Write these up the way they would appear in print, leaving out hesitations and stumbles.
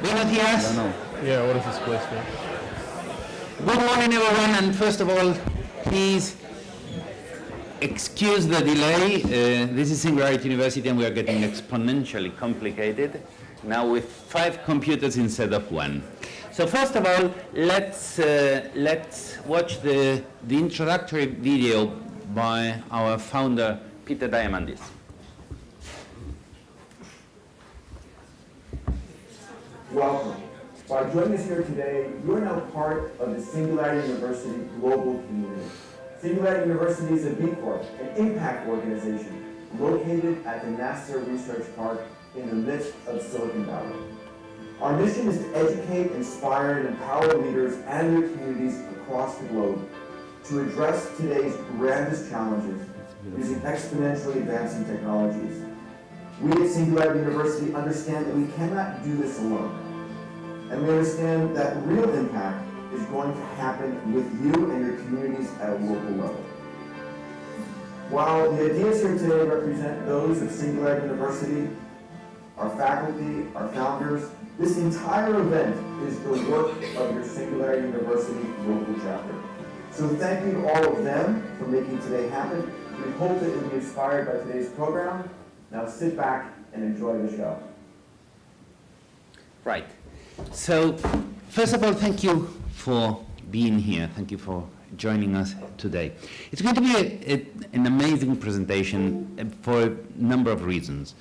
Buenos días. Yeah, what is this place for? Good morning, everyone. And first of all, please excuse the delay. This is Singularity University, and we are getting exponentially complicated now with 5 computers instead of 1. So first of all, let's watch the introductory video by our founder, Peter Diamandis. Welcome. By joining us here today, you are now part of the Singularity University global community. Singularity University is a B Corp, an impact organization located at the NASA Research Park in the midst of Silicon Valley. Our mission is to educate, inspire, and empower leaders and their communities across the globe to address today's grandest challenges using exponentially advancing technologies. We at Singularity University understand that we cannot do this alone. And we understand that real impact is going to happen with you and your communities at a local level. While the ideas here today represent those of Singularity University, our faculty, our founders, this entire event is the work of your Singularity University local chapter. So thank you to all of them for making today happen. We hope that you'll be inspired by today's program. Now sit back and enjoy the show. Right. So first of all, thank you for being here. Thank you for joining us today. It's going to be an amazing presentation for a number of reasons.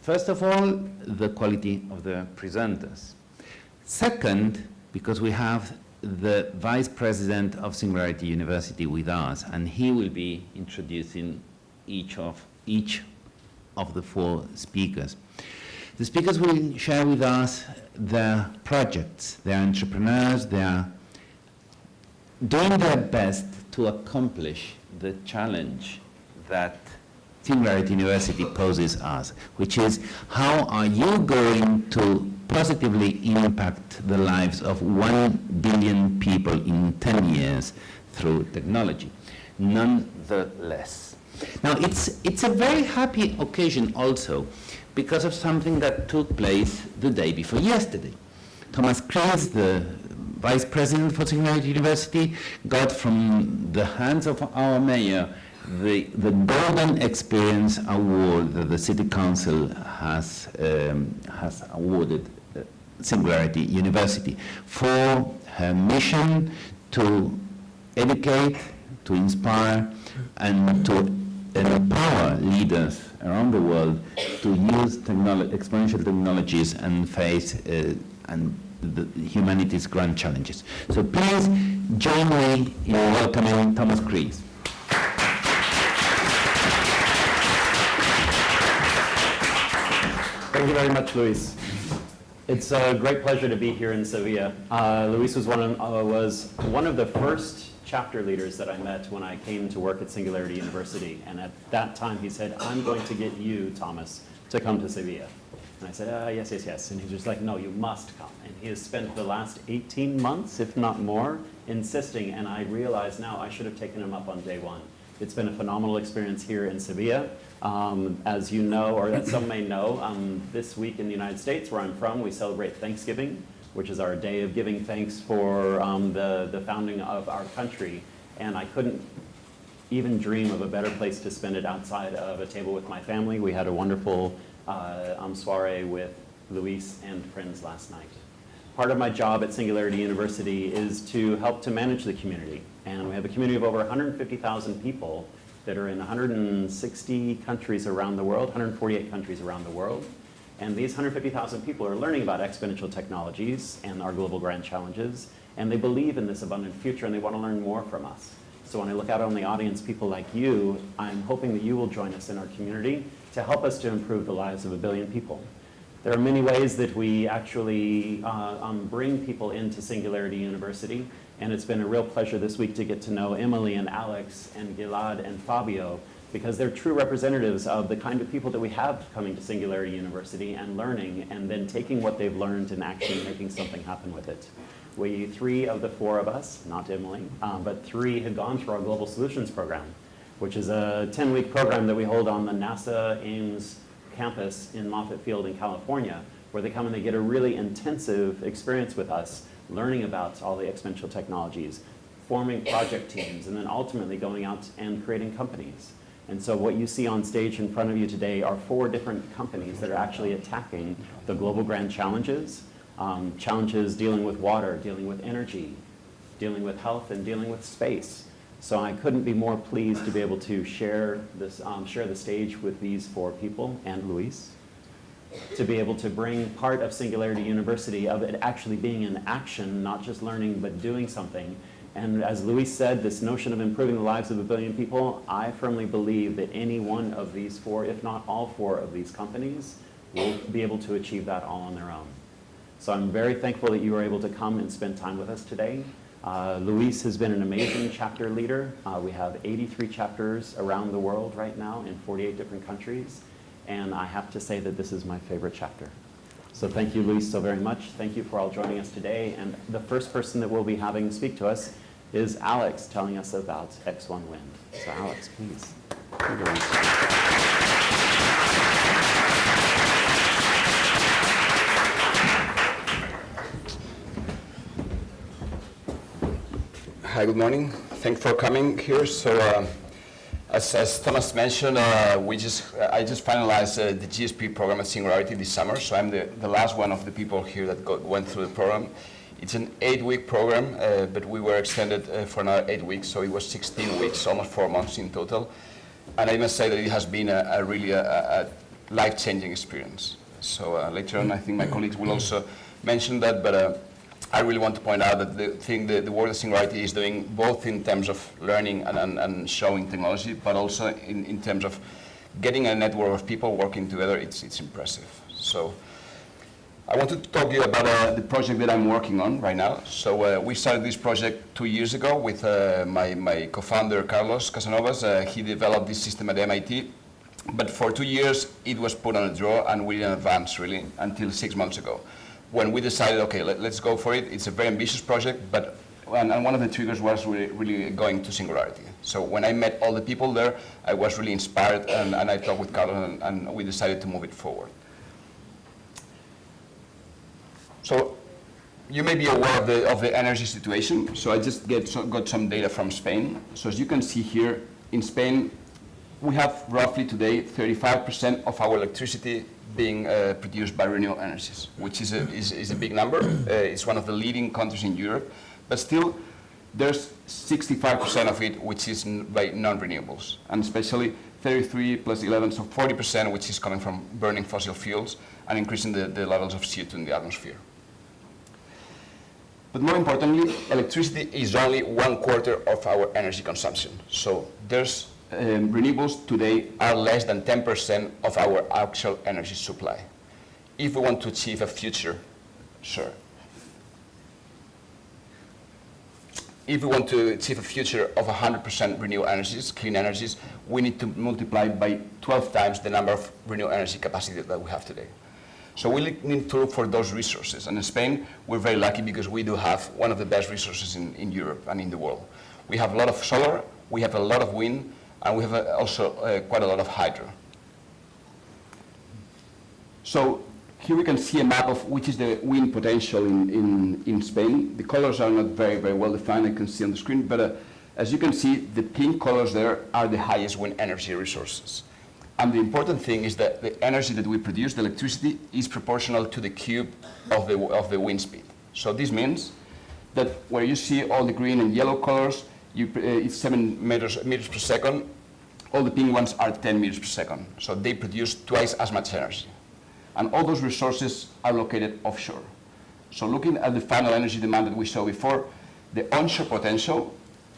First of all, the quality of the presenters. Second, because we have the Vice President of Singularity University with us, and he will be introducing each of the 4 speakers. The speakers will share with us their projects, their entrepreneurs, they are doing their best to accomplish the challenge that Singularity University poses us, which is how are you going to positively impact the lives of 1 billion people in 10 years through technology, nonetheless. Now, it's a very happy occasion also because of something that took place the day before yesterday. Thomas Kreis, the Vice President for Singularity University, got from the hands of our mayor the Golden Experience Award that the City Council has awarded Singularity University for her mission to educate, to inspire, and to empower leaders around the world to use exponential technologies and face humanity's grand challenges. So please join me in welcoming Thomas Kreis. Thank you very much, Luis. It's a great pleasure to be here in Sevilla. Luis was one of the first chapter leaders that I met when I came to work at Singularity University. And at that time, he said, I'm going to get you, Thomas, to come to Sevilla. And I said, yes. And he was just like, no, you must come. And he has spent the last 18 months, if not more, insisting. And I realize now I should have taken him up on day 1. It's been a phenomenal experience here in Sevilla. As you know, or as some may know, this week in the United States, where I'm from, we celebrate Thanksgiving, which is our day of giving thanks for the founding of our country. And I couldn't even dream of a better place to spend it outside of a table with my family. We had a wonderful soiree with Luis and friends last night. Part of my job at Singularity University is to help to manage the community. And we have a community of over 150,000 people that are in 160 countries around the world, 148 countries around the world. And these 150,000 people are learning about exponential technologies and our global grand challenges, and they believe in this abundant future and they want to learn more from us. So when I look out on the audience, people like you, I'm hoping that you will join us in our community to help us to improve the lives of 1 billion people. There are many ways that we actually bring people into Singularity University, and it's been a real pleasure this week to get to know Emily and Alex and Gilad and Fabio, because they're true representatives of the kind of people that we have coming to Singularity University and learning, and then taking what they've learned and actually making something happen with it. 3 of the 4 of us, not Emily, but 3 had gone through our Global Solutions Program, which is a 10-week program that we hold on the NASA Ames campus in Moffett Field in California, where they come and they get a really intensive experience with us, learning about all the exponential technologies, forming project teams, and then ultimately going out and creating companies. And so what you see on stage in front of you today are 4 different companies that are actually attacking the global grand challenges, challenges dealing with water, dealing with energy, dealing with health, and dealing with space. So I couldn't be more pleased to be able to share this, share the stage with these 4 people and Luis, to be able to bring part of Singularity University, of it actually being in action, not just learning, but doing something. And as Luis said, this notion of improving the lives of 1 billion people, I firmly believe that any one of these 4, if not all 4 of these companies, will be able to achieve that all on their own. So I'm very thankful that you were able to come and spend time with us today. Luis has been an amazing chapter leader. We have 83 chapters around the world right now in 48 different countries. And I have to say that this is my favorite chapter. So thank you, Luis, so very much. Thank you for all joining us today. And the first person that we'll be having speak to us is Alex, telling us about X1 Wind. So Alex, please. Hi, good morning. Thanks for coming here. So, as Thomas mentioned, I just finalized the GSP program at Singularity this summer. So I'm the last one of the people here that went through the program. It's an 8-week program, but we were extended for another 8 weeks, so it was 16 weeks, almost 4 months in total. And I must say that it has been a really life-changing experience. So later on, I think my colleagues will also mention that, but I really want to point out that the work that Singularity is doing, both in terms of learning and showing technology, but also in terms of getting a network of people working together, it's impressive. So I want to talk to you about the project that I'm working on right now. So we started this project 2 years ago with my co-founder, Carlos Casanovas. He developed this system at MIT. But for 2 years, it was put on a drawer and we didn't advance really until 6 months ago, when we decided, okay, let's go for it. It's a very ambitious project, but and one of the triggers was really going to Singularity. So when I met all the people there, I was really inspired, and I talked with Carlos, and we decided to move it forward. So you may be aware of the energy situation. So I just got some data from Spain. So as you can see here, in Spain, we have roughly today 35% of our electricity being produced by renewable energies, which is a big number. It's one of the leading countries in Europe, but still there's 65% of it which is by non-renewables, and especially 33 plus 11, so 40%, which is coming from burning fossil fuels and increasing the levels of CO2 in the atmosphere. But more importantly, electricity is only 1/4 of our energy consumption. So there's renewables today are less than 10% of our actual energy supply. If we want to achieve a future, if we want to achieve a future of 100% renewable energies, clean energies, we need to multiply by 12 times the number of renewable energy capacity that we have today. So we need to look for those resources. And in Spain, we're very lucky because we do have one of the best resources in Europe and in the world. We have a lot of solar, we have a lot of wind, and we have also quite a lot of hydro. So here we can see a map of which is the wind potential in Spain. The colors are not very, very well defined, I can see on the screen, but as you can see, the pink colors there are the highest wind energy resources. And the important thing is that the energy that we produce, the electricity, is proportional to the cube of the wind speed. So this means that where you see all the green and yellow colors, it's 7 meters per second. All the pink ones are 10 meters per second. So they produce twice as much energy. And all those resources are located offshore. So looking at the final energy demand that we saw before, the onshore potential,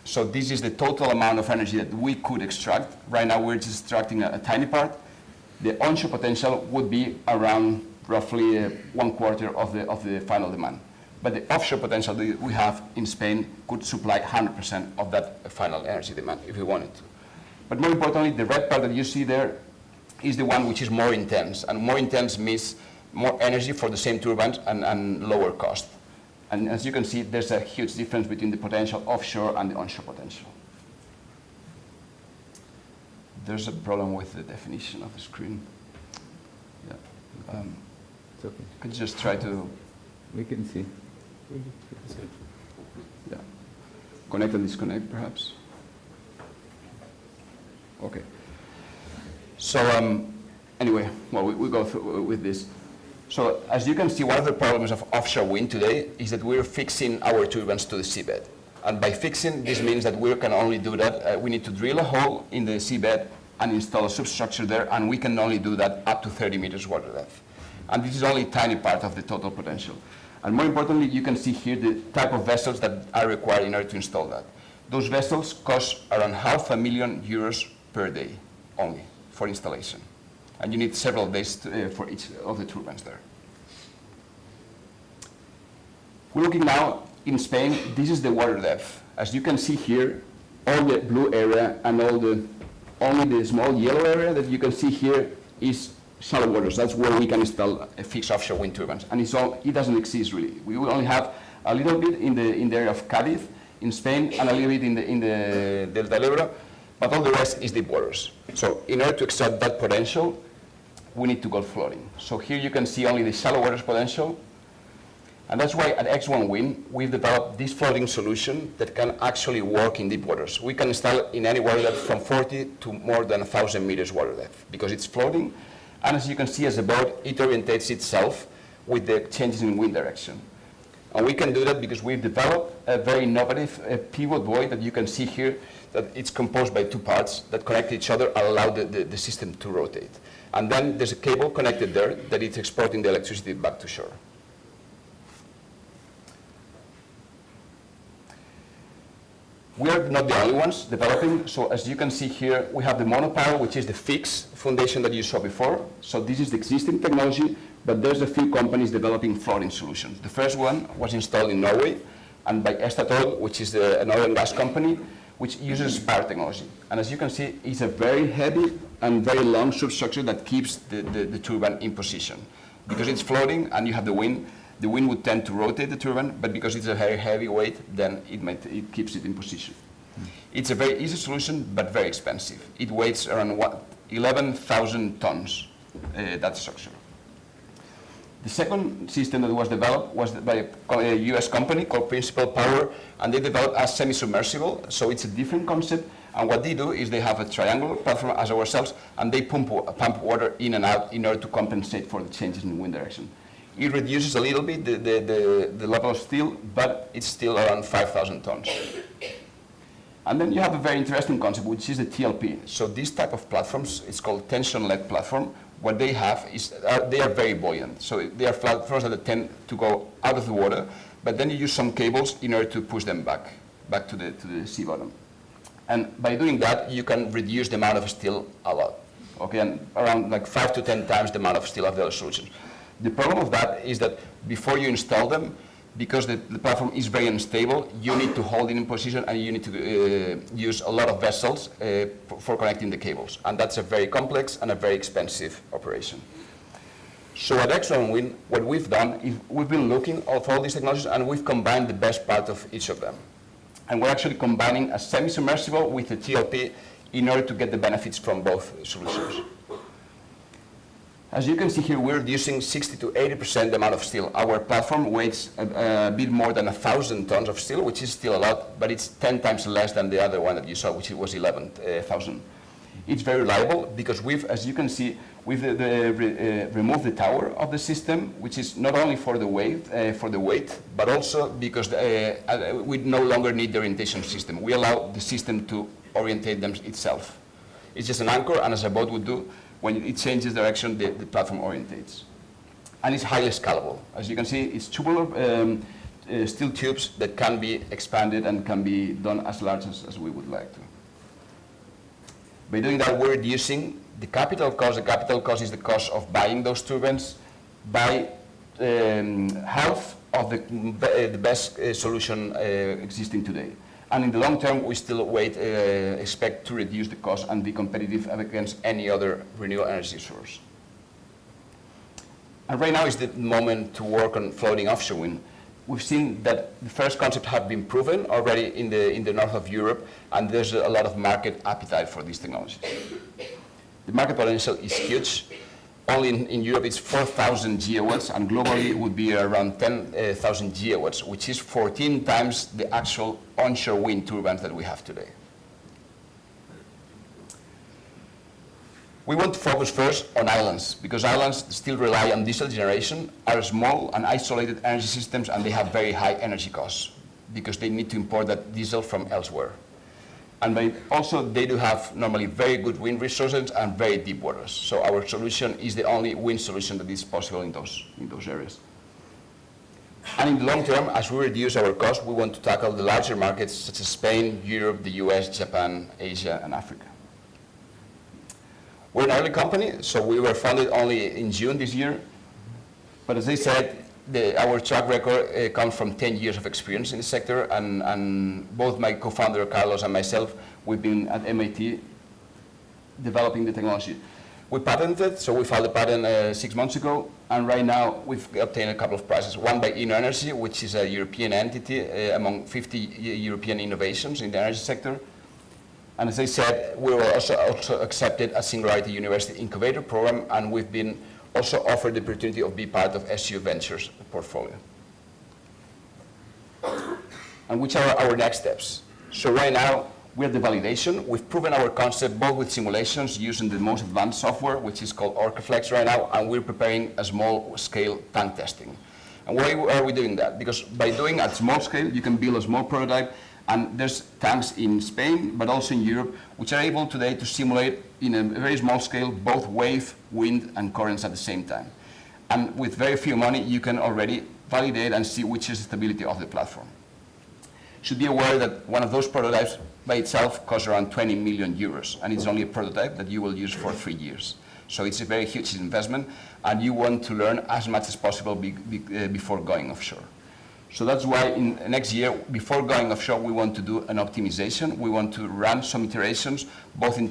so this is the total amount of energy that we could extract. Right now we're just extracting a tiny part. The onshore potential would be around roughly 1/4 of the final demand. But the offshore potential that we have in Spain could supply 100% of that final energy demand if we wanted to. But more importantly, the red part that you see there is the one which is more intense. And more intense means more energy for the same turbines and lower cost. And as you can see, there's a huge difference between the potential offshore and the onshore potential. There's a problem with the definition of the screen. Yeah. It's okay. I just try to, We can see. yeah, connect and disconnect perhaps. Okay. So anyway, well, we go through with this. So as you can see, one of the problems of offshore wind today is that we're fixing our turbines to the seabed. And by fixing, this means that we can only do that. We need to drill a hole in the seabed and install a substructure there, and we can only do that up to 30 meters water depth. And this is only a tiny part of the total potential. And more importantly, you can see here the type of vessels that are required in order to install that. Those vessels cost around €500,000 per day only for installation. And you need several days for each of the turbines there. We're looking now in Spain. This is the water depth. As you can see here, all the blue area and only the small yellow area that you can see here is shallow waters. That's where we can install a fixed offshore wind turbines. And it doesn't exist really. We will only have a little bit in the area of Cádiz in Spain and a little bit in the Delta del Ebro, but all the rest is deep waters. So in order to extract that potential, we need to go floating. So here you can see only the shallow waters potential. And that's why at X1 Wind, we've developed this floating solution that can actually work in deep waters. We can install it in any water depth from 40 to more than 1,000 meters water depth because it's floating. And as you can see, as a boat, it orientates itself with the changes in wind direction. And we can do that because we've developed a very innovative pivot buoy that you can see here, that it's composed by two parts that connect each other and allow the system to rotate. And then there's a cable connected there that is exporting the electricity back to shore. We are not the only ones developing. So as you can see here, we have the monopile, which is the fixed foundation that you saw before. So this is the existing technology, but there's a few companies developing floating solutions. The first one was installed in Norway, and by Acto, which is an oil and gas company, which uses spar technology. And as you can see, it's a very heavy and very long substructure that keeps the turbine in position. Because it's floating and you have the wind would tend to rotate the turbine, but because it's a very heavy weight, then it keeps it in position. It's a very easy solution, but very expensive. It weighs around 11,000 tons, that structure. The second system that was developed was by a US company called Principal Power, and they developed a semi-submersible, so it's a different concept. And what they do is they have a triangular platform as ourselves, and they pump water in and out in order to compensate for the changes in wind direction. It reduces a little bit the level of steel, but it's still around 5,000 tons. And then you have a very interesting concept, which is the TLP. So this type of platforms, it's called tension-led platform. What they have is they are very buoyant. So they are platforms that tend to go out of the water, but then you use some cables in order to push them back to the sea bottom. And by doing that, you can reduce the amount of steel a lot. Okay, and around like 5 to 10 times the amount of steel of the other solutions. The problem of that is that before you install them, because the platform is very unstable, you need to hold it in position and you need to use a lot of vessels for connecting the cables. And that's a very complex and a very expensive operation. So at X1 Wind, what we've done is we've been looking at all these technologies and we've combined the best part of each of them. And we're actually combining a semi-submersible with a TLP in order to get the benefits from both solutions. As you can see here, we're reducing 60 to 80% the amount of steel. Our platform weighs a bit more than 1,000 tons of steel, which is still a lot, but it's 10 times less than the other one that you saw, which was 11,000. It's very reliable because as you can see, we've removed the tower of the system, which is not only for the weight, but also because we no longer need the orientation system. We allow the system to orientate them itself. It's just an anchor, and as a boat would do, when it changes direction, the platform orientates. And it's highly scalable. As you can see, it's tubular steel tubes that can be expanded and can be done as large as we would like to. By doing that, we're reducing the capital cost. The capital cost is the cost of buying those turbines by half of the best solution existing today. And in the long term, we still expect to reduce the cost and be competitive against any other renewable energy source. And right now is the moment to work on floating offshore wind. We've seen that the first concepts have been proven already in the north of Europe, and there's a lot of market appetite for these technologies. The market potential is huge. Only in Europe it's 4,000 gigawatts, and globally it would be around 10,000 gigawatts, which is 14 times the actual onshore wind turbines that we have today. We want to focus first on islands, because islands still rely on diesel generation, are small and isolated energy systems, and they have very high energy costs, because they need to import that diesel from elsewhere. And also, they do have normally very good wind resources and very deep waters. So our solution is the only wind solution that is possible in those areas. And in the long term, as we reduce our costs, we want to tackle the larger markets such as Spain, Europe, the US, Japan, Asia, and Africa. We're an early company, so we were founded only in June this year. But as I said, our track record comes from 10 years of experience in the sector, and both my co-founder Carlos and myself, we've been at MIT developing the technology. We patented, so we filed a patent 6 months ago, and right now we've obtained a couple of prizes. One by InnoEnergy, which is a European entity among 50 European innovations in the energy sector. And as I said, we were also accepted at Singularity University Incubator Program, and we've been also offered the opportunity of being part of SU Ventures portfolio. And which are our next steps? So right now, we're at the validation. We've proven our concept both with simulations using the most advanced software, which is called OrcaFlex right now, and we're preparing a small-scale tank testing. And why are we doing that? Because by doing at small scale, you can build a small prototype, and there's tanks in Spain, but also in Europe, which are able today to simulate in a very small scale both wave, wind, and currents at the same time. And with very few money, you can already validate and see which is the stability of the platform. Should be aware that one of those prototypes by itself costs around 20 million euros, and it's only a prototype that you will use for 3 years. So it's a very huge investment, and you want to learn as much as possible before going offshore. So that's why in next year, before going offshore, we want to do an optimization. We want to run some iterations, both in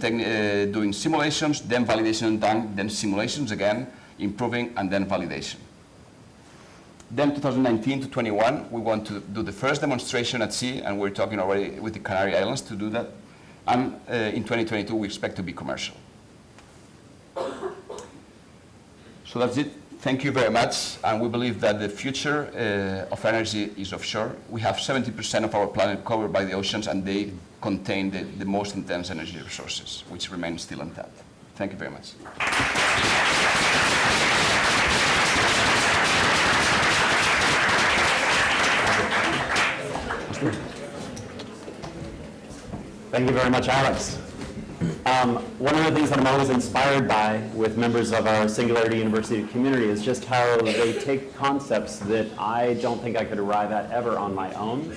doing simulations, then validation and tank, then simulations again, improving, and then validation. Then 2019 to 21, we want to do the first demonstration at sea, and we're talking already with the Canary Islands to do that. And in 2022, we expect to be commercial. So that's it. Thank you very much, and we believe that the future of energy is offshore. We have 70% of our planet covered by the oceans, and they contain the most intense energy resources, which remain still untapped. Thank you very much. Thank you very much, Alex. One of the things that I'm always inspired by with members of our Singularity University community is just how they take concepts that I don't think I could arrive at ever on my own,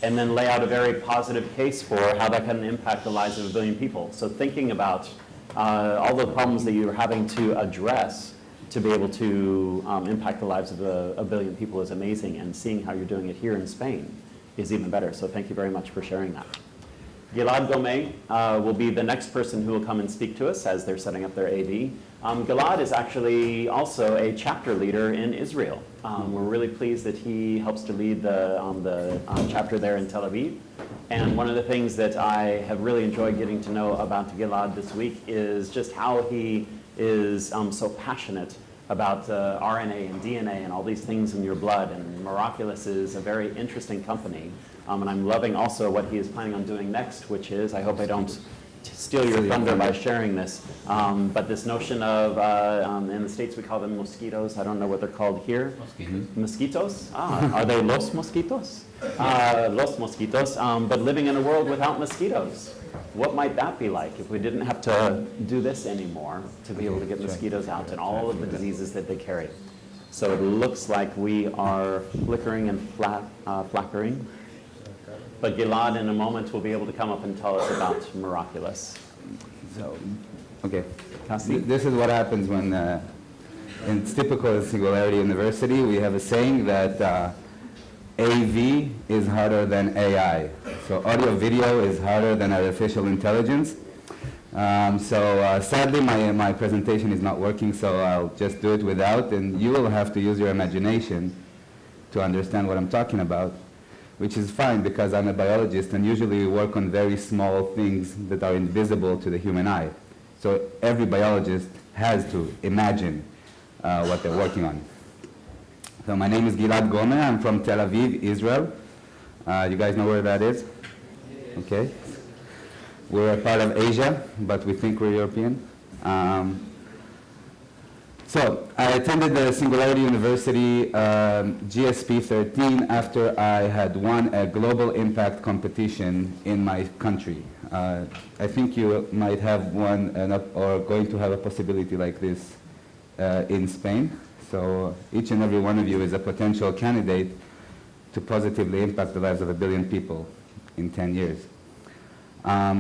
and then lay out a very positive case for how that can impact the lives of 1 billion people. So thinking about all the problems that you're having to address to be able to impact the lives of 1 billion people is amazing, and seeing how you're doing it here in Spain is even better. So thank you very much for sharing that. Gilad Gomez will be the next person who will come and speak to us as they're setting up their AV. Gilad is actually also a chapter leader in Israel. We're really pleased that he helps to lead the chapter there in Tel Aviv. And one of the things that I have really enjoyed getting to know about Gilad this week is just how he is so passionate about RNA and DNA and all these things in your blood. And Miraculous is a very interesting company. And I'm loving also what he is planning on doing next, which is, I hope I don't steal your thunder by sharing this, but this notion of, in the States we call them mosquitoes. I don't know what they're called here. Mosquitoes. Mosquitoes? Are they los mosquitos? Los mosquitos, but living in a world without mosquitoes. What might that be like if we didn't have to do this anymore to be able to get mosquitoes out and all of the diseases that they carry? So it looks like we are flickering and flackering. But Gilad, in a moment, will be able to come up and tell us about Miraculous. So, okay. This is what happens when, it's typical of Singularity University, we have a saying that AV is harder than AI. So audio video is harder than artificial intelligence. Sadly, my presentation is not working, so I'll just do it without, and you will have to use your imagination to understand what I'm talking about, which is fine because I'm a biologist, and usually we work on very small things that are invisible to the human eye. So every biologist has to imagine what they're working on. So my name is Gilad Gomer. I'm from Tel Aviv, Israel. You guys know where that is? Okay. We're a part of Asia, but we think we're European. So I attended the Singularity University GSP 13 after I had won a global impact competition in my country. I think you might have won or going to have a possibility like this in Spain. So each and every one of you is a potential candidate to positively impact the lives of 1 billion people in 10 years.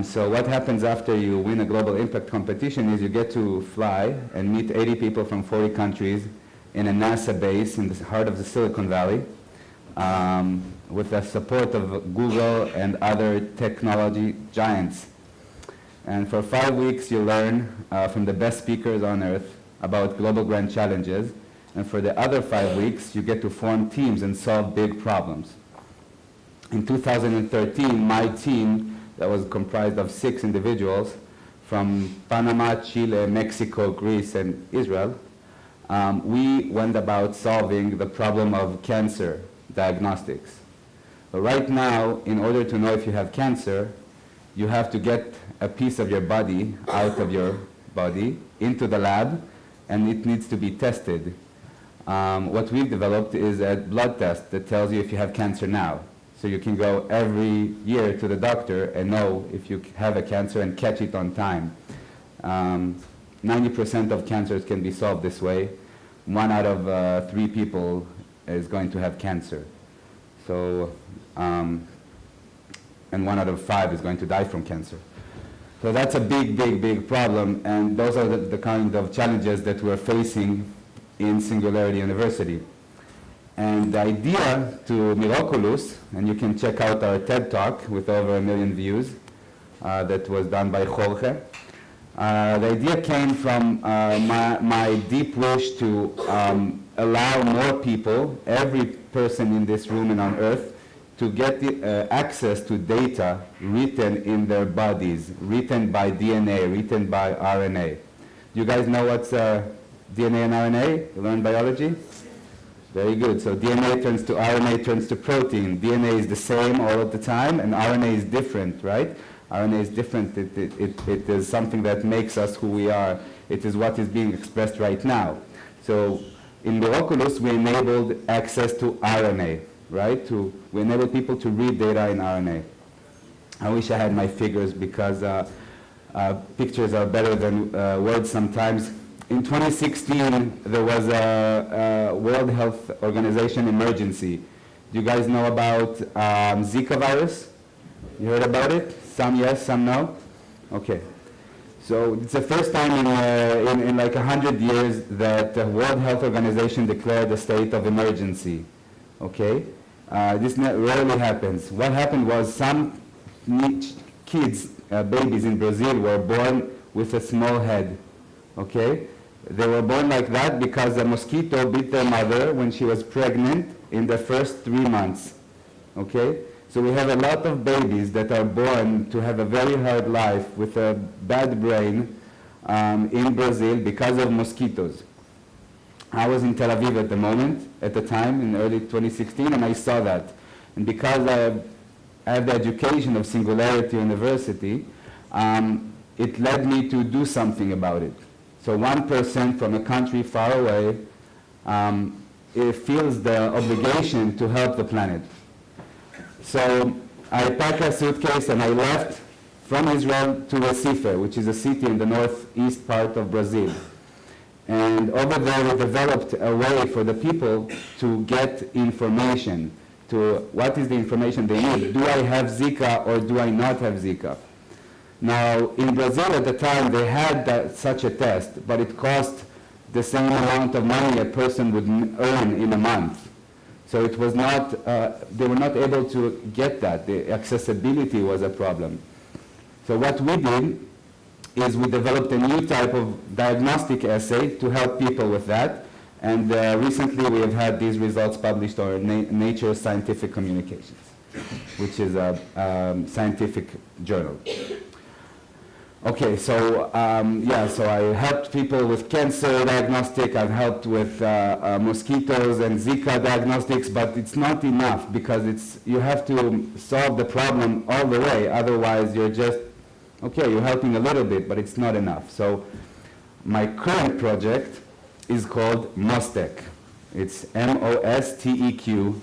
So what happens after you win a global impact competition is you get to fly and meet 80 people from 40 countries in a NASA base in the heart of the Silicon Valley with the support of Google and other technology giants. And for 5 weeks you learn from the best speakers on earth about global grand challenges. And for the other 5 weeks you get to form teams and solve big problems. In 2013, my team that was comprised of 6 individuals from Panama, Chile, Mexico, Greece, and Israel. We went about solving the problem of cancer diagnostics. But right now, in order to know if you have cancer, you have to get a piece of your body out of your body into the lab, and it needs to be tested. What we've developed is a blood test that tells you if you have cancer now. So you can go every year to the doctor and know if you have a cancer and catch it on time. 90% of cancers can be solved this way. 1 out of 3 people is going to have cancer. So, and 1 out of 5 is going to die from cancer. So that's a big, big, big problem, and those are the kind of challenges that we're facing in Singularity University. And the idea to Miraculous, and you can check out our TED Talk with over 1 million views, that was done by Jorge. The idea came from my deep wish to allow more people, every person in this room and on earth, to get the, access to data written in their bodies, written by DNA, written by RNA. You guys know what's DNA and RNA? You learned biology? Very good. So DNA turns to RNA, turns to protein. DNA is the same all of the time, and RNA is different, right? RNA is different. It is something that makes us who we are. It is what is being expressed right now. So in Miraculous, we enabled access to RNA, right? We enabled people to read data in RNA. I wish I had my figures because pictures are better than words sometimes. In 2016, there was a World Health Organization emergency. Do you guys know about Zika virus? You heard about it? Some yes, some no? Okay. So it's the first time in like 100 years that the World Health Organization declared a state of emergency. Okay? This rarely happens. What happened was some kids, babies in Brazil, were born with a small head. Okay? They were born like that because a mosquito bit their mother when she was pregnant in the first 3 months. Okay? So we have a lot of babies that are born to have a very hard life with a bad brain in Brazil because of mosquitoes. I was in Tel Aviv at the time, in early 2016, and I saw that. And because I have the education of Singularity University, it led me to do something about it. So 1% from a country far away, it feels the obligation to help the planet. So I packed a suitcase and I left from Israel to Recife, which is a city in the northeast part of Brazil. And over there we developed a way for the people to get information, to what is the information they need. Do I have Zika or do I not have Zika? Now, in Brazil at the time, they had such a test, but it cost the same amount of money a person would earn in a month. So it was not, they were not able to get that. The accessibility was a problem. So what we did is we developed a new type of diagnostic assay to help people with that. And recently we have had these results published on Nature Scientific Communications, which is a scientific journal. Okay, so so I helped people with cancer diagnostic. I've helped with mosquitoes and Zika diagnostics, but it's not enough because you have to solve the problem all the way. Otherwise, you're just you're helping a little bit, but it's not enough. So my current project is called Mostek. It's mosteq.com,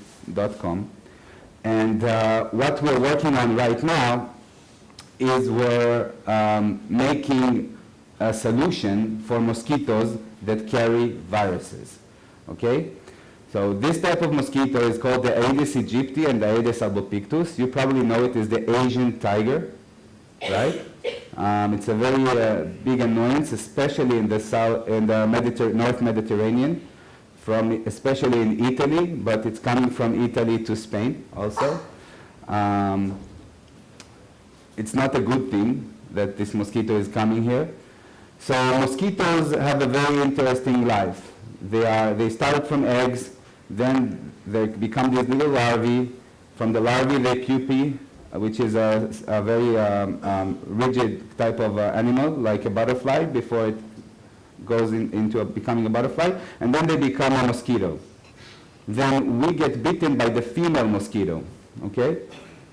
and what we're working on right now is we're making a solution for mosquitoes that carry viruses, okay? So this type of mosquito is called the Aedes aegypti and the Aedes albopictus. You probably know it as the Asian tiger, right? It's a very big annoyance, especially in the North Mediterranean, especially in Italy, but it's coming from Italy to Spain also. It's not a good thing that this mosquito is coming here. So mosquitoes have a very interesting life. They start from eggs, then they become these little larvae. From the larvae they pupae, which is a very rigid type of animal, like a butterfly, before it goes into becoming a butterfly, and then they become a mosquito. Then we get bitten by the female mosquito, okay?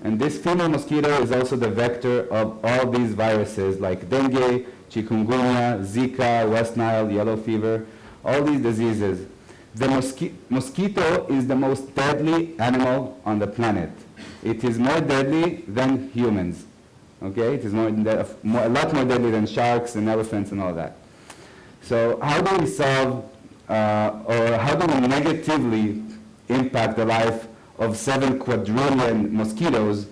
And this female mosquito is also the vector of all these viruses like dengue, chikungunya, Zika, West Nile, yellow fever, all these diseases. The mosquito is the most deadly animal on the planet. It is more deadly than humans, okay? It is a lot more deadly than sharks and elephants and all that. So how do we solve, or how do we negatively impact the life of 7 quadrillion mosquitoes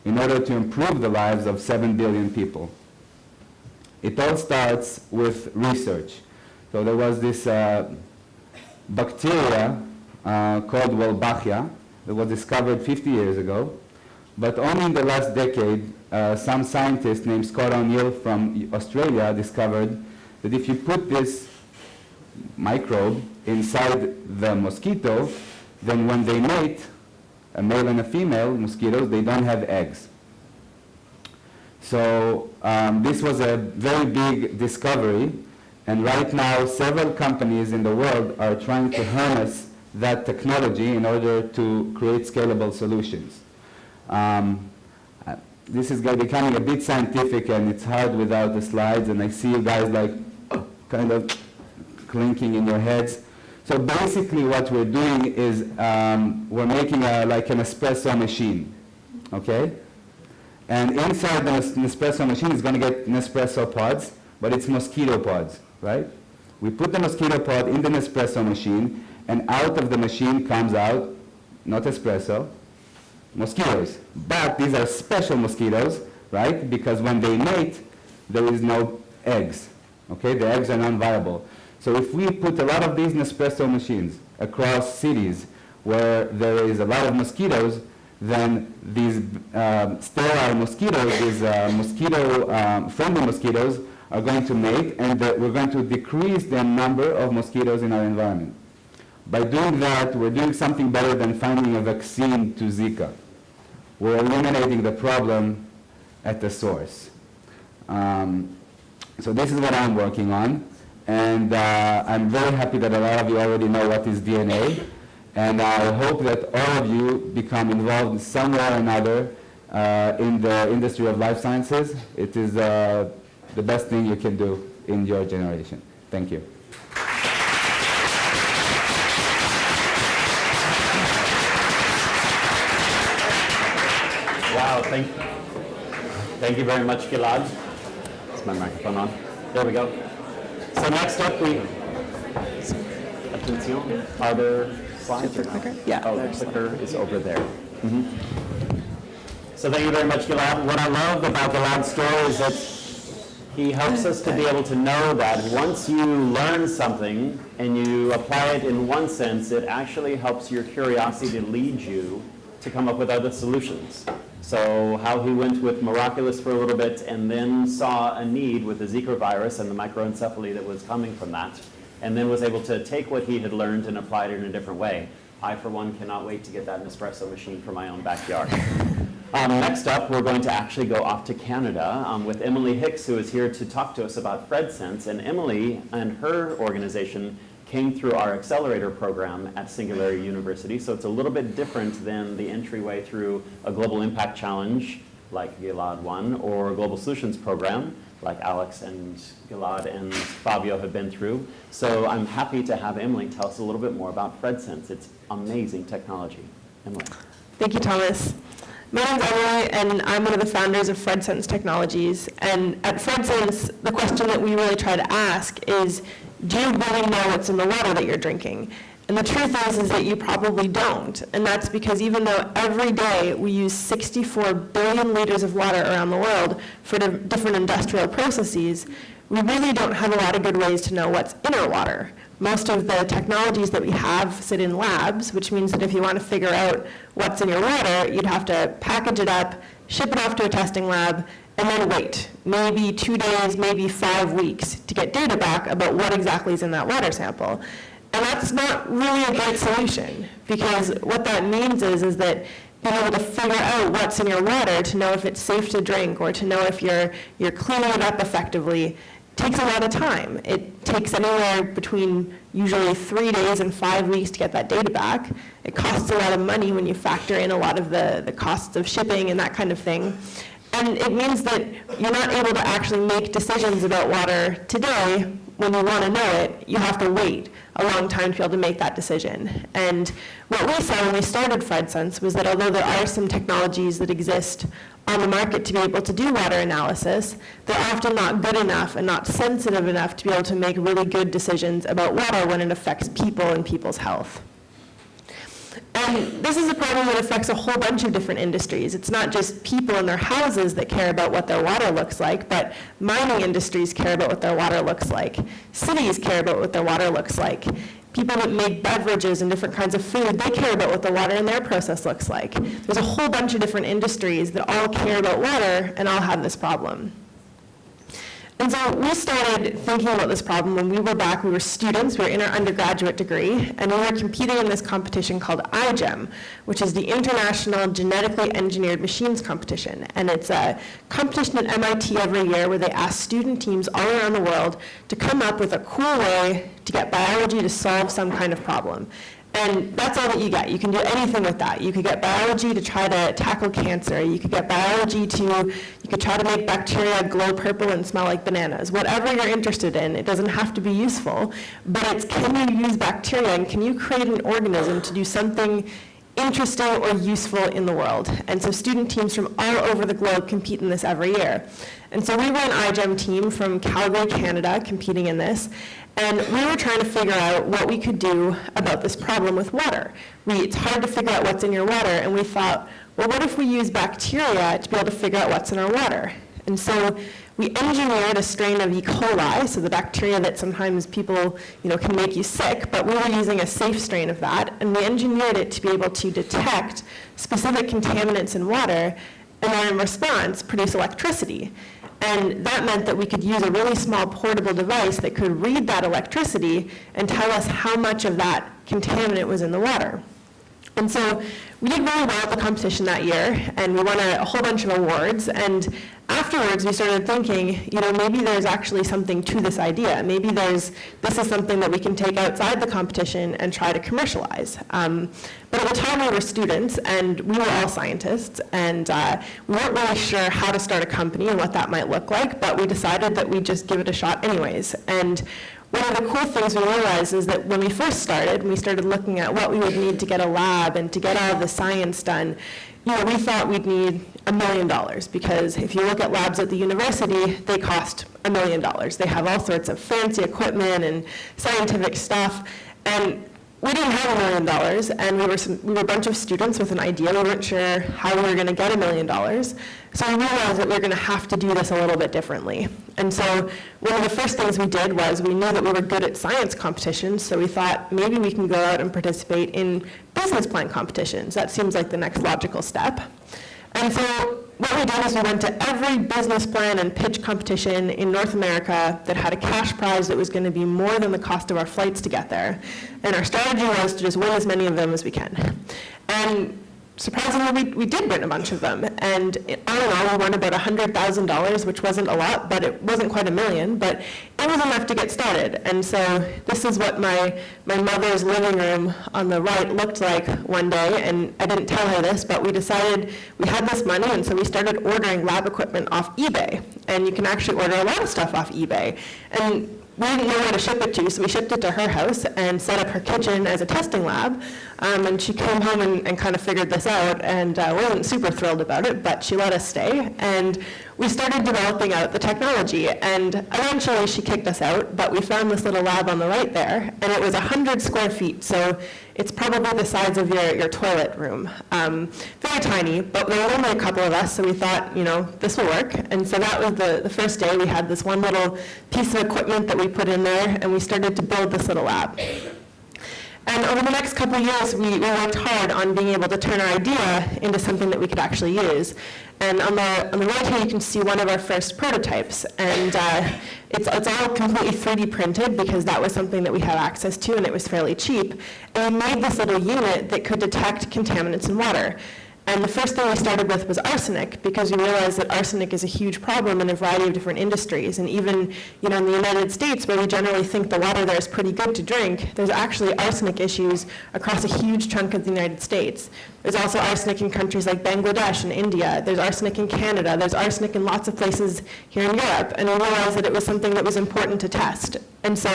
in order to improve the lives of 7 billion people? It all starts with research. So there was this bacteria called Wolbachia that was discovered 50 years ago, but only in the last decade some scientist named Scott O'Neill from Australia discovered that if you put this microbe inside the mosquito, then when they mate, a male and a female mosquitoes, they don't have eggs. So this was a very big discovery, and right now several companies in the world are trying to harness that technology in order to create scalable solutions. This is becoming a bit scientific and it's hard without the slides, and I see you guys like kind of clinking in your heads. So basically what we're doing is we're making like an espresso machine, okay? And inside the Nespresso machine is going to get Nespresso pods, but it's mosquito pods, right? We put the mosquito pod in the Nespresso machine, and out of the machine comes out, not espresso, mosquitoes. But these are special mosquitoes, right? Because when they mate, there is no eggs, okay? The eggs are non-viable. So if we put a lot of these Nespresso machines across cities where there is a lot of mosquitoes, then these sterile mosquitoes, these mosquito-friendly mosquitoes, are going to mate, and we're going to decrease the number of mosquitoes in our environment. By doing that, we're doing something better than finding a vaccine to Zika. We're eliminating the problem at the source. So this is what I'm working on, and I'm very happy that a lot of you already know what is DNA. And I hope that all of you become involved somewhere or another in the industry of life sciences. It is the best thing you can do in your generation. Thank you. Wow, thank you very much, Gilad. Is my microphone on? There we go. So next up, attention, are there slides or not? Yeah. Oh, the clicker is over there. So thank you very much, Gilad. What I love about Gilad's story is that he helps us to be able to know that once you learn something and you apply it in one sense, it actually helps your curiosity lead you to come up with other solutions. So how he went with miraculous for a little bit and then saw a need with the Zika virus and the microencephaly that was coming from that, and then was able to take what he had learned and applied it in a different way. I, for one, cannot wait to get that Nespresso machine for my own backyard. Next up, we're going to actually go off to Canada with Emily Hicks, who is here to talk to us about FredSense. And Emily and her organization came through our accelerator program at Singularity University. So it's a little bit different than the entryway through a global impact challenge like Gilad won, or a global solutions program like Alex and Gilad and Fabio have been through. So I'm happy to have Emily tell us a little bit more about FredSense. It's amazing technology. Emily. Thank you, Thomas. My name's Emily, and I'm one of the founders of FredSense Technologies. And at FredSense, the question that we really try to ask is, do you really know what's in the water that you're drinking? And the truth is that you probably don't. And that's because even though every day we use 64 billion liters of water around the world for different industrial processes, we really don't have a lot of good ways to know what's in our water. Most of the technologies that we have sit in labs, which means that if you want to figure out what's in your water, you'd have to package it up, ship it off to a testing lab, and then wait, maybe 2 days, maybe 5 weeks to get data back about what exactly is in that water sample. And that's not really a great solution, because what that means is that being able to figure out what's in your water to know if it's safe to drink or to know if you're cleaning it up effectively takes a lot of time. It takes anywhere between usually 3 days and 5 weeks to get that data back. It costs a lot of money when you factor in a lot of the costs of shipping and that kind of thing. And it means that you're not able to actually make decisions about water today when you want to know it. You have to wait a long time to be able to make that decision. And what we saw when we started FredSense was that although there are some technologies that exist on the market to be able to do water analysis, they're often not good enough and not sensitive enough to be able to make really good decisions about water when it affects people and people's health. And this is a problem that affects a whole bunch of different industries. It's not just people in their houses that care about what their water looks like, but mining industries care about what their water looks like. Cities care about what their water looks like. People that make beverages and different kinds of food, they care about what the water in their process looks like. There's a whole bunch of different industries that all care about water and all have this problem. And so we started thinking about this problem when we were students, we were in our undergraduate degree, and we were competing in this competition called iGEM, which is the International Genetically Engineered Machines Competition. And it's a competition at MIT every year where they ask student teams all around the world to come up with a cool way to get biology to solve some kind of problem. And that's all that you get. You can do anything with that. You could get biology to try to tackle cancer. You could get biology you could try to make bacteria glow purple and smell like bananas. Whatever you're interested in, it doesn't have to be useful, but it's can you use bacteria and can you create an organism to do something interesting or useful in the world? And so student teams from all over the globe compete in this every year. And so we were an iGEM team from Calgary, Canada, competing in this. And we were trying to figure out what we could do about this problem with water. It's hard to figure out what's in your water, and we thought, well, what if we use bacteria to be able to figure out what's in our water? And so we engineered a strain of E. coli, so the bacteria that sometimes people can make you sick, but we were using a safe strain of that, and we engineered it to be able to detect specific contaminants in water, and then in response, produce electricity. And that meant that we could use a really small portable device that could read that electricity and tell us how much of that contaminant was in the water. And so we did really well at the competition that year, and we won a whole bunch of awards. And afterwards, we started thinking, maybe there's actually something to this idea. Maybe this is something that we can take outside the competition and try to commercialize. But at the time, we were students, and we were all scientists, and we weren't really sure how to start a company and what that might look like, but we decided that we'd just give it a shot anyways. And one of the cool things we realized is that when we first started, we started looking at what we would need to get a lab and to get all the science done. We thought we'd need $1 million, because if you look at labs at the university, they cost $1 million. They have all sorts of fancy equipment and scientific stuff, and we didn't have $1 million, and we were a bunch of students with an idea. We weren't sure how we were going to get $1 million. So we realized that we were going to have to do this a little bit differently. And so one of the first things we did was we knew that we were good at science competitions, so we thought maybe we can go out and participate in business plan competitions. That seems like the next logical step. And so what we did is we went to every business plan and pitch competition in North America that had a cash prize that was going to be more than the cost of our flights to get there. And our strategy was to just win as many of them as we can. And surprisingly, we did win a bunch of them. And all in all, we won about $100,000, which wasn't a lot, but it wasn't quite $1 million, but it was enough to get started. And so this is what my mother's living room on the right looked like one day. And I didn't tell her this, but we decided we had this money, and so we started ordering lab equipment off eBay. And you can actually order a lot of stuff off eBay. And we didn't know where to ship it to, so we shipped it to her house and set up her kitchen as a testing lab. And she came home and kind of figured this out, and wasn't super thrilled about it, but she let us stay. And we started developing out the technology, and eventually she kicked us out, but we found this little lab on the right there, and it was 100 square feet, so it's probably the size of your toilet room. Very tiny, but there were only a couple of us, so we thought, this will work. And so that was the first day. We had this one little piece of equipment that we put in there, and we started to build this little lab. And over the next couple of years, we worked hard on being able to turn our idea into something that we could actually use. And on the right here, you can see one of our first prototypes. And it's all completely 3D printed because that was something that we had access to, and it was fairly cheap. And we made this little unit that could detect contaminants in water. And the first thing we started with was arsenic, because we realized that arsenic is a huge problem in a variety of different industries. And even, in the United States, where we generally think the water there is pretty good to drink, there's actually arsenic issues across a huge chunk of the United States. There's also arsenic in countries like Bangladesh and India. There's arsenic in Canada. There's arsenic in lots of places here in Europe. And we realized that it was something that was important to test. And so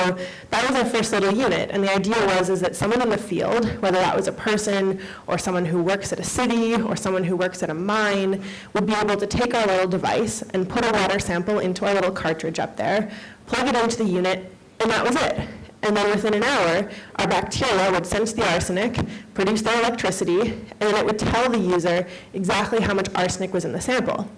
that was our first little unit. And the idea is that someone in the field, whether that was a person or someone who works at a city or someone who works at a mine, would be able to take our little device and put a water sample into our little cartridge up there, plug it into the unit, and that was it. And then within an hour, our bacteria would sense the arsenic, produce their electricity, and then it would tell the user exactly how much arsenic was in the sample.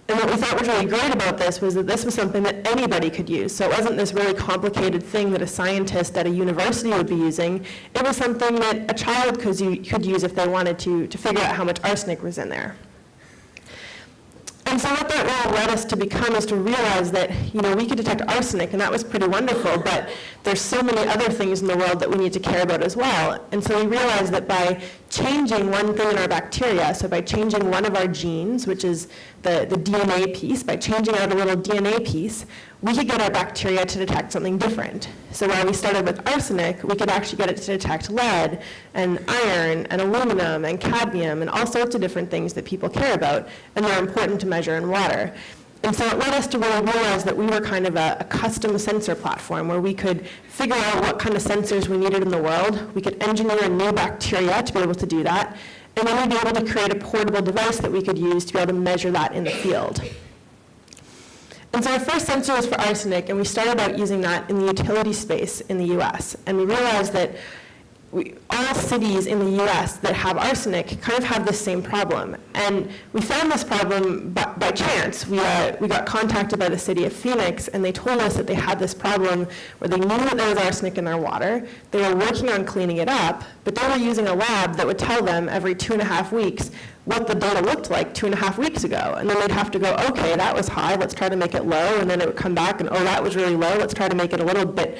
And what we thought was really great about this was that this was something that anybody could use. So it wasn't this really complicated thing that a scientist at a university would be using. It was something that a child could use if they wanted to figure out how much arsenic was in there. And so what that really led us to become is to realize that, we could detect arsenic, and that was pretty wonderful, but there's so many other things in the world that we need to care about as well. And so we realized that by changing one thing in our bacteria, so by changing one of our genes, which is the DNA piece, by changing out a little DNA piece, we could get our bacteria to detect something different. So while we started with arsenic, we could actually get it to detect lead and iron and aluminum and cadmium and all sorts of different things that people care about, and they're important to measure in water. And so it led us to really realize that we were kind of a custom sensor platform where we could figure out what kind of sensors we needed in the world. We could engineer new bacteria to be able to do that, and then we'd be able to create a portable device that we could use to be able to measure that in the field. And so our first sensor was for arsenic, and we started out using that in the utility space in the US. And we realized that all cities in the US that have arsenic kind of have the same problem. And we found this problem by chance. We got contacted by the city of Phoenix, and they told us that they had this problem where they knew that there was arsenic in their water. They were working on cleaning it up, but they were using a lab that would tell them every 2.5 weeks what the data looked like 2.5 weeks ago. And then they'd have to go, okay, that was high, let's try to make it low. And then it would come back and, oh, that was really low, let's try to make it a little bit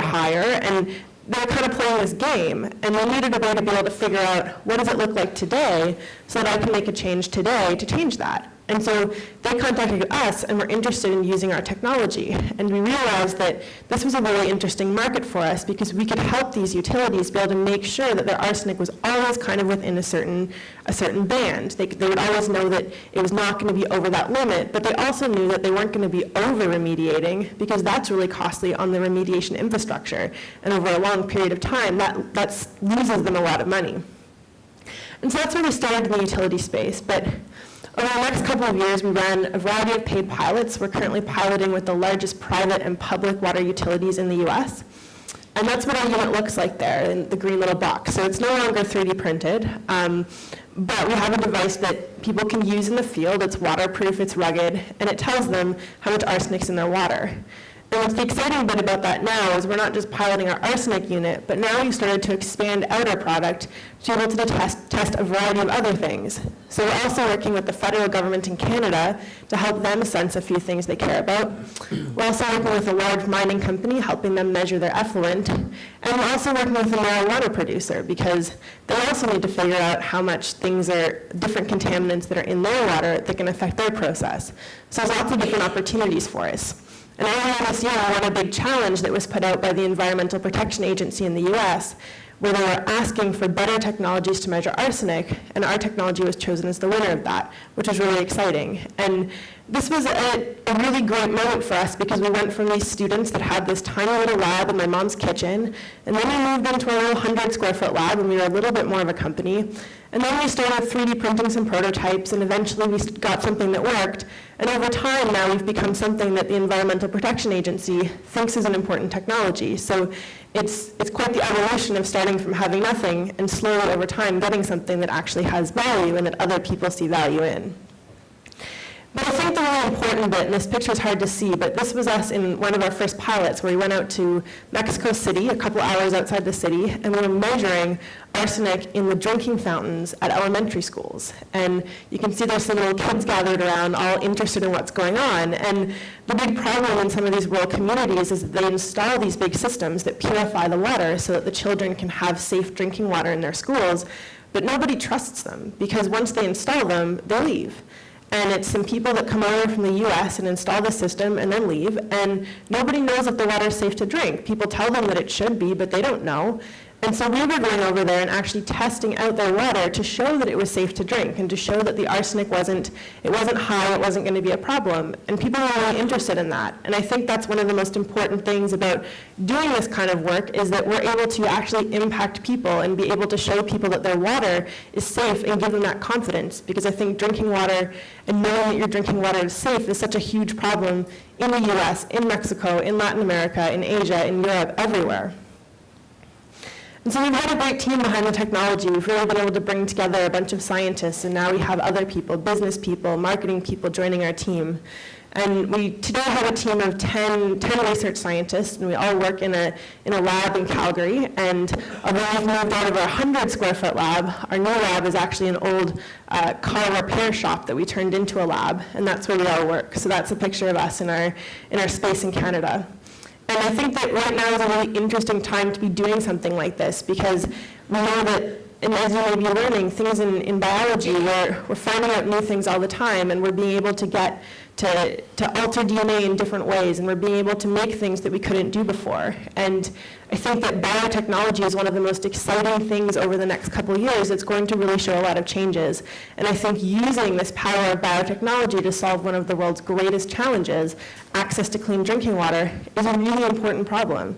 higher. And they were kind of playing this game, and they needed a way to be able to figure out what does it look like today so that I can make a change today to change that. And so they contacted us and were interested in using our technology. And we realized that this was a really interesting market for us because we could help these utilities be able to make sure that their arsenic was always kind of within a certain band. They would always know that it was not going to be over that limit, but they also knew that they weren't going to be over remediating because that's really costly on the remediation infrastructure. And over a long period of time, that loses them a lot of money. And so that's where we started in the utility space. But over the next couple of years, we ran a variety of paid pilots. We're currently piloting with the largest private and public water utilities in the US. And that's what our unit looks like there in the green little box. So it's no longer 3D printed, but we have a device that people can use in the field. It's waterproof, it's rugged, and it tells them how much arsenic's in their water. And what's the exciting bit about that now is we're not just piloting our arsenic unit, but now we've started to expand out our product to be able to test a variety of other things. So we're also working with the federal government in Canada to help them sense a few things they care about. We're also working with a large mining company, helping them measure their effluent. And we're also working with a marijuana producer because they also need to figure out how much things are, different contaminants that are in their water that can affect their process. So there's lots of different opportunities for us. And earlier this year, we won a big challenge that was put out by the Environmental Protection Agency in the US, where they were asking for better technologies to measure arsenic, and our technology was chosen as the winner of that, which was really exciting. And this was a really great moment for us because we went from these students that had this tiny little lab in my mom's kitchen, and then we moved into a little 100-square-foot lab when we were a little bit more of a company. And then we started 3D printing some prototypes, and eventually we got something that worked. And over time now we've become something that the Environmental Protection Agency thinks is an important technology. So it's quite the evolution of starting from having nothing and slowly over time getting something that actually has value and that other people see value in. But I think the really important bit, and this picture is hard to see, but this was us in one of our first pilots where we went out to Mexico City, a couple hours outside the city, and we were measuring arsenic in the drinking fountains at elementary schools. And you can see there's some little kids gathered around all interested in what's going on. And the big problem in some of these rural communities is that they install these big systems that purify the water so that the children can have safe drinking water in their schools, but nobody trusts them because once they install them, they leave. And it's some people that come over from the US and install the system and then leave, and nobody knows if the water is safe to drink. People tell them that it should be, but they don't know. And so we were going over there and actually testing out their water to show that it was safe to drink and to show that the arsenic wasn't high, it wasn't going to be a problem. And people were really interested in that. And I think that's one of the most important things about doing this kind of work is that we're able to actually impact people and be able to show people that their water is safe and give them that confidence. Because I think drinking water and knowing that your drinking water is safe is such a huge problem in the US, in Mexico, in Latin America, in Asia, in Europe, everywhere. And so we've had a great team behind the technology. We've really been able to bring together a bunch of scientists, and now we have other people, business people, marketing people joining our team. And we today have a team of 10 research scientists, and we all work in a lab in Calgary. And although we've moved out of our 100-square-foot lab, our new lab is actually an old car repair shop that we turned into a lab, and that's where we all work. So that's a picture of us in our space in Canada. And I think that right now is a really interesting time to be doing something like this because we know that, and as you may be learning, things in biology, we're finding out new things all the time, and we're being able to get to alter DNA in different ways, and we're being able to make things that we couldn't do before. And I think that biotechnology is one of the most exciting things over the next couple of years. It's going to really show a lot of changes. And I think using this power of biotechnology to solve one of the world's greatest challenges, access to clean drinking water, is a really important problem.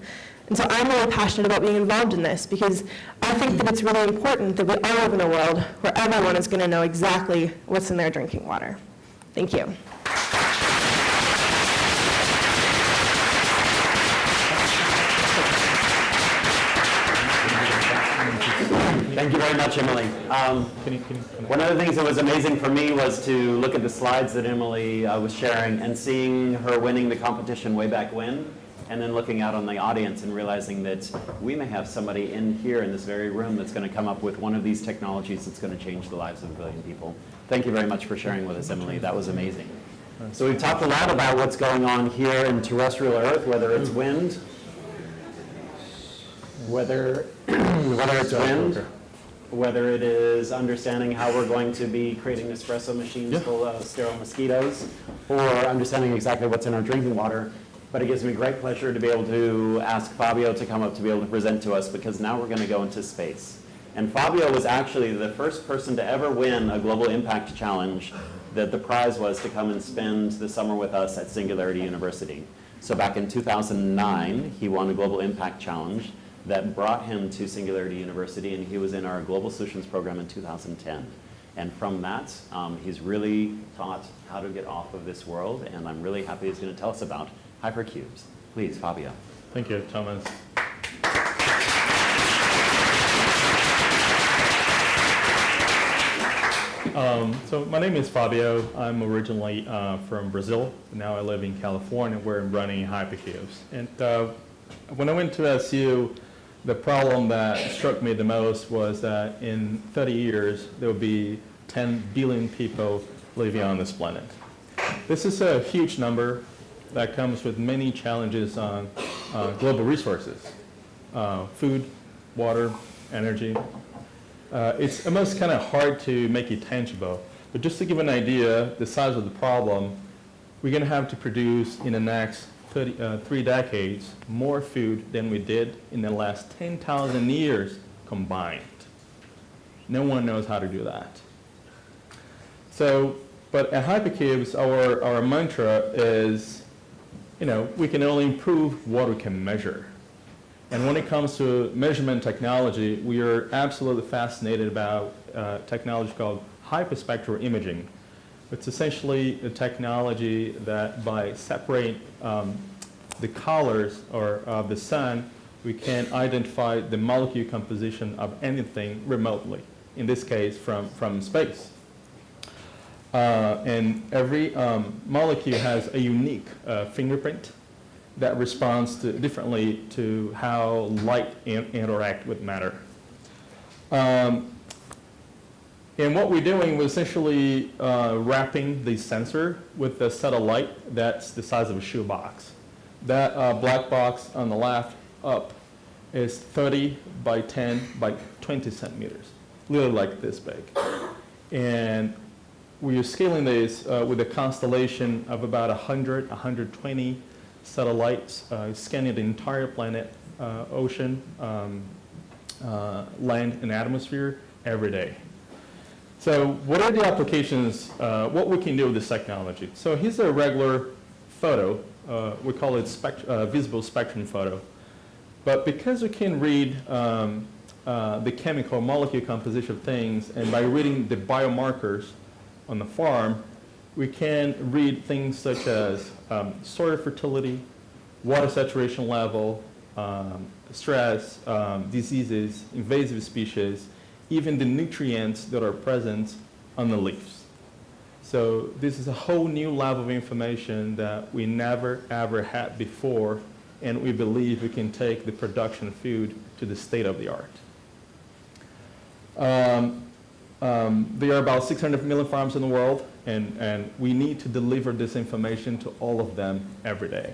And so I'm really passionate about being involved in this because I think that it's really important that we all live in a world where everyone is going to know exactly what's in their drinking water. Thank you. Thank you very much, Emily. One of the things that was amazing for me was to look at the slides that Emily was sharing and seeing her winning the competition way back when, and then looking out on the audience and realizing that we may have somebody in here in this very room that's going to come up with one of these technologies that's going to change the lives of 1 billion people. Thank you very much for sharing with us, Emily. That was amazing. So we've talked a lot about what's going on here in terrestrial Earth, whether it's wind, whether it is understanding how we're going to be creating espresso machines full of sterile mosquitoes, or understanding exactly what's in our drinking water. But it gives me great pleasure to be able to ask Fabio to come up to be able to present to us, because now we're going to go into space. And Fabio was actually the first person to ever win a Global Impact Challenge that the prize was to come and spend the summer with us at Singularity University. So back in 2009, he won a Global Impact Challenge that brought him to Singularity University, and he was in our Global Solutions program in 2010. And from that, he's really taught how to get off of this world, and I'm really happy he's going to tell us about hypercubes. Please, Fabio. Thank you, Thomas. So my name is Fabio. I'm originally from Brazil. Now I live in California where I'm running hypercubes. And when I went to SU, the problem that struck me the most was that in 30 years, there will be 10 billion people living on this planet. This is a huge number that comes with many challenges on global resources, food, water, energy. It's almost kind of hard to make it tangible, but just to give an idea, the size of the problem, we're going to have to produce in the next 3 decades more food than we did in the last 10,000 years combined. No one knows how to do that. So, but at Hypercubes, our mantra is, we can only improve what we can measure. And when it comes to measurement technology, we are absolutely fascinated about technology called hyperspectral imaging. It's essentially a technology that by separating the colors of the sun, we can identify the molecule composition of anything remotely, in this case from space. And every molecule has a unique fingerprint that responds differently to how light interact with matter. And what we're doing was essentially wrapping the sensor with a set of light that's the size of a shoebox. That black box on the left up is 30 by 10 by 20 centimeters, literally like this big. And we are scaling this with a constellation of about 100, 120 satellites scanning the entire planet, ocean, land, and atmosphere every day. So what are the applications, what we can do with this technology? So here's a regular photo. We call it visible spectrum photo. But because we can read the chemical molecule composition of things, and by reading the biomarkers on the farm, we can read things such as soil fertility, water saturation level, stress, diseases, invasive species, even the nutrients that are present on the leaves. So this is a whole new level of information that we never ever had before, and we believe we can take the production of food to the state of the art. There are about 600 million farms in the world, and we need to deliver this information to all of them every day.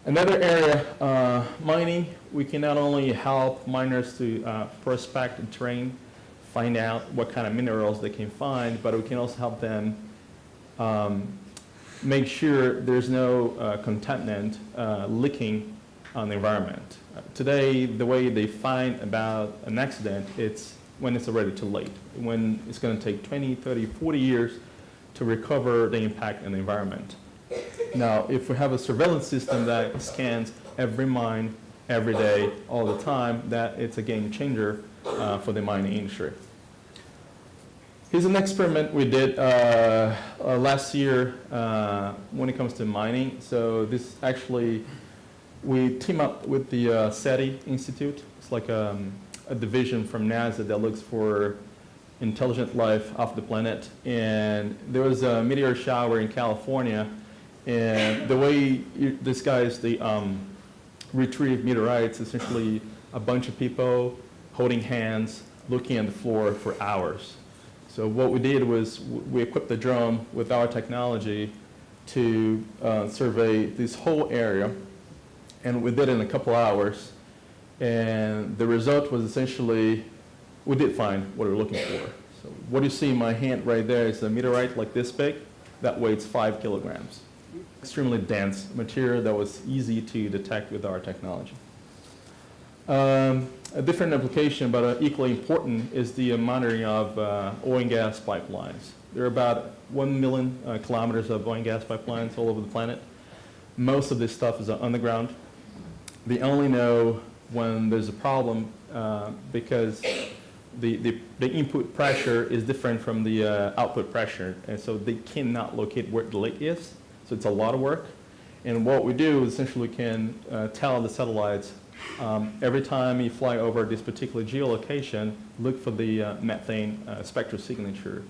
Another area, mining, we can not only help miners to prospect the terrain, find out what kind of minerals they can find, but we can also help them make sure there's no contaminant leaking on the environment. Today, the way they find about an accident, it's when it's already too late, when it's going to take 20, 30, 40 years to recover the impact on the environment. Now, if we have a surveillance system that scans every mine, every day, all the time, that it's a game changer for the mining industry. Here's an experiment we did last year when it comes to mining. So this actually, we team up with the SETI Institute. It's like a division from NASA that looks for intelligent life off the planet. And there was a meteor shower in California, and the way these guys, they retrieve meteorites, essentially a bunch of people holding hands, looking at the floor for hours. So what we did was we equipped the drone with our technology to survey this whole area, and we did it in a couple hours. And the result was essentially, we did find what we were looking for. So what you see in my hand right there is a meteorite like this big that weighs 5 kilograms. Extremely dense material that was easy to detect with our technology. A different application, but equally important, is the monitoring of oil and gas pipelines. There are about 1 million kilometers of oil and gas pipelines all over the planet. Most of this stuff is underground. They only know when there's a problem because the input pressure is different from the output pressure, and so they cannot locate where the leak is. So it's a lot of work. And what we do is essentially we can tell the satellites Every time you fly over this particular geolocation, look for the methane spectral signature.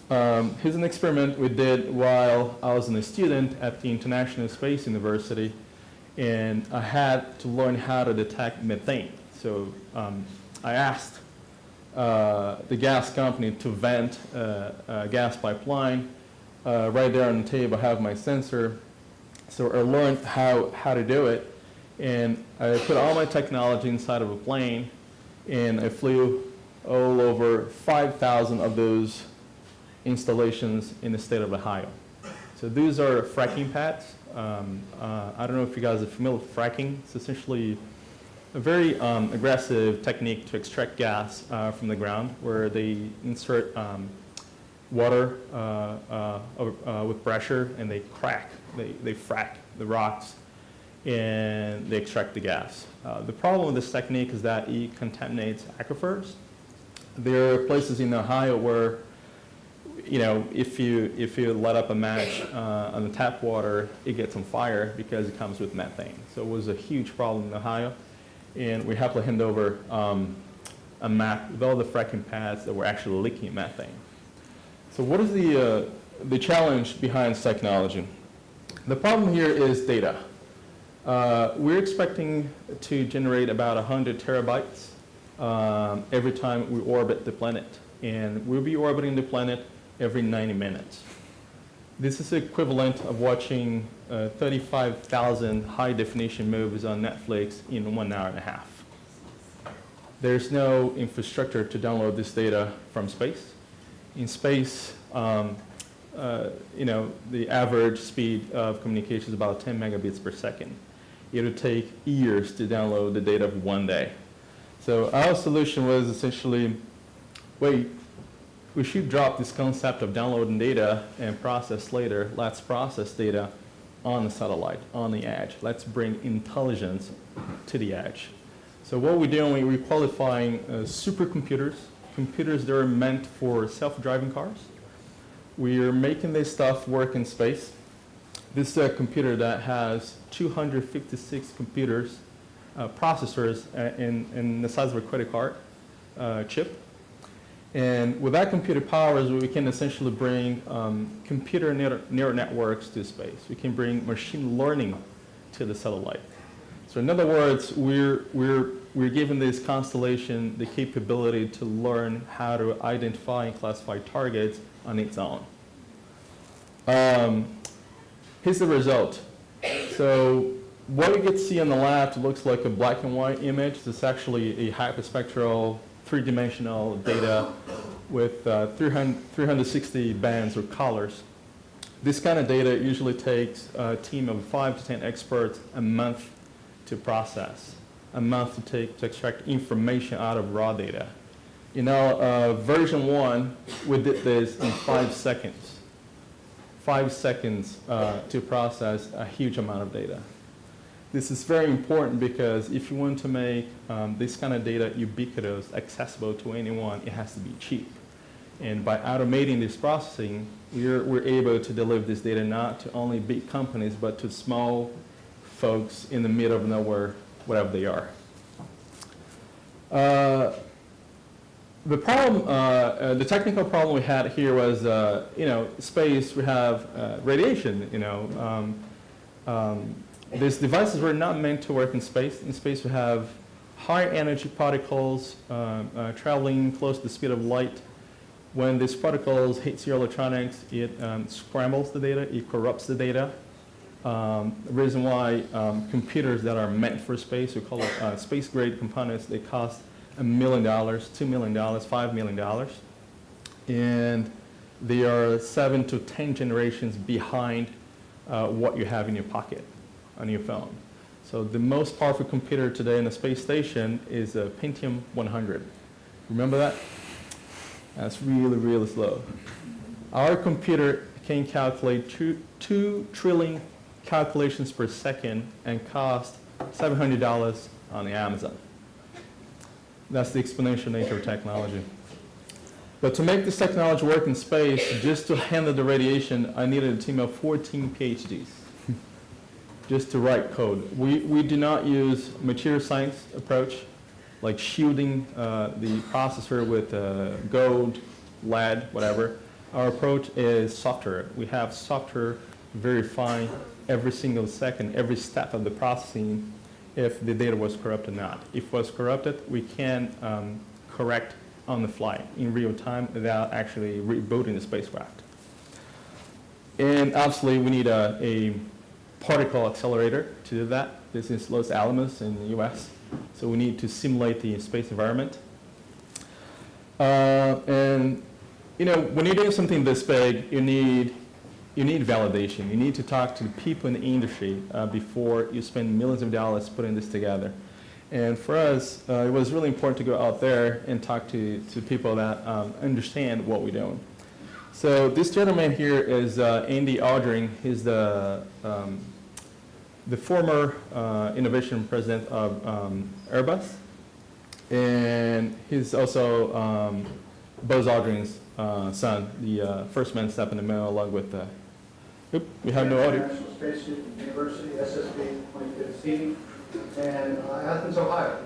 Here's an experiment we did while I was a student at the International Space University, and I had to learn how to detect methane. So I asked the gas company to vent a gas pipeline. Right there on the table, I have my sensor. So I learned how to do it. And I put all my technology inside of a plane, and I flew all over 5,000 of those installations in the state of Ohio. So these are fracking pads. I don't know if you guys are familiar with fracking. It's essentially a very aggressive technique to extract gas from the ground, where they insert water with pressure, and they crack, they frack the rocks, and they extract the gas. The problem with this technique is that it contaminates aquifers. There are places in Ohio where, if you let up a match on the tap water, it gets on fire because it comes with methane. So it was a huge problem in Ohio, and we happily hand over a map with all the fracking pads that were actually leaking methane. So what is the challenge behind this technology? The problem here is data. We're expecting to generate about 100 terabytes every time we orbit the planet, and we'll be orbiting the planet every 90 minutes. This is equivalent of watching 35,000 high-definition movies on Netflix in 1 hour and a half. There's no infrastructure to download this data from space. In space, the average speed of communication is about 10 megabits per second. It would take years to download the data of 1 day. So our solution was essentially, wait, we should drop this concept of downloading data and process later. Let's process data on the satellite, on the edge. Let's bring intelligence to the edge. So what we're doing, we're qualifying supercomputers, computers that are meant for self-driving cars. We are making this stuff work in space. This is a computer that has 256 processors in the size of a credit card chip. And with that computer powers, we can essentially bring computer neural networks to space. We can bring machine learning to the satellite. So in other words, we're giving this constellation the capability to learn how to identify and classify targets on its own. Here's the result. So what you get to see on the left looks like a black and white image. It's actually a hyperspectral, three-dimensional data with 360 bands or colors. This kind of data usually takes a team of 5 to 10 experts a month to process, a month to extract information out of raw data. In our version 1, we did this in 5 seconds. 5 seconds to process a huge amount of data. This is very important because if you want to make this kind of data ubiquitous, accessible to anyone, it has to be cheap. And by automating this processing, we're able to deliver this data not to only big companies, but to small folks in the middle of nowhere, wherever they are. The problem, the technical problem we had here was, space, we have radiation, These devices were not meant to work in space. In space, we have high energy particles traveling close to the speed of light. When these particles hit your electronics, it scrambles the data, it corrupts the data. The reason why computers that are meant for space, we call it space-grade components, they cost $1 million, $2 million, $5 million. And they are 7 to 10 generations behind what you have in your pocket on your phone. So the most powerful computer today in the space station is a Pentium 100. Remember that? That's really, really slow. Our computer can calculate 2 trillion calculations per second and cost $700 on the Amazon. That's the exponential nature of technology. But to make this technology work in space, just to handle the radiation, I needed a team of 14 PhDs. just to write code. We do not use material science approach, like shielding the processor with gold, lead, whatever. Our approach is software. We have software verify every single second, every step of the processing if the data was corrupt or not. If it was corrupted, we can correct on the fly in real time without actually rebooting the spacecraft. And obviously, we need a particle accelerator to do that. This is Los Alamos in the US. So we need to simulate the space environment. And you know, when you're doing something this big, you need validation. You need to talk to the people in the industry before you spend millions of dollars putting this together. And for us, it was really important to go out there and talk to people that understand what we're doing. So this gentleman here is Andy Aldring. He's the former innovation president of Airbus. And he's also Buzz Aldrin's son, the first man to step in the middle, along with we have no audio. National Space University, SSB 2015, and Athens, Ohio.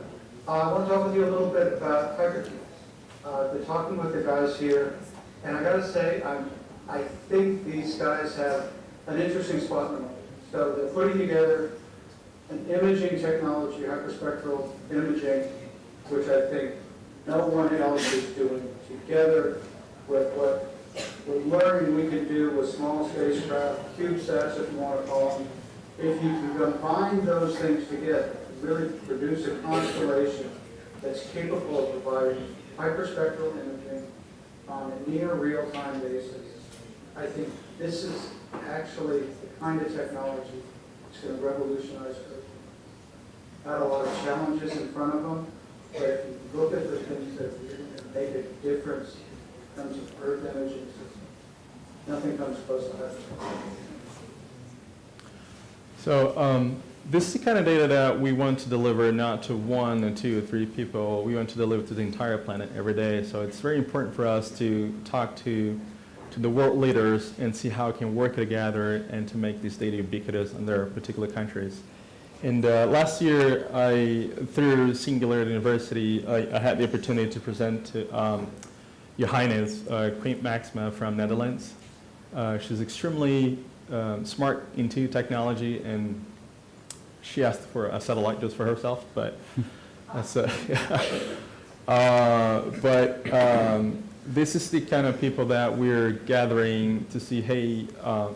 I want to talk with you a little bit about Hypercube. I've been talking with the guys here, and I got to say, I think these guys have an interesting spot in the market. So they're putting together an imaging technology, hyperspectral imaging, which I think no one else is doing, together with what we're learning we can do with small spacecraft, CubeSats if you want to call them. If you can combine those things together, really produce a constellation that's capable of providing hyperspectral imaging on a near real-time basis, I think this is actually the kind of technology that's going to revolutionize Earth. Not a lot of challenges in front of them, but if you look at the things that are going to make a difference in terms of Earth imaging system, nothing comes close to that. So this is the kind of data that we want to deliver not to one or two or three people. We want to deliver to the entire planet every day. So it's very important for us to talk to the world leaders and see how we can work together and to make this data ubiquitous in their particular countries. And last year, through Singularity University, I had the opportunity to present to Your Highness, Queen Maxima from Netherlands. She's extremely smart into technology, and she asked for a satellite just for herself, but that's this is the kind of people that we're gathering to see, hey,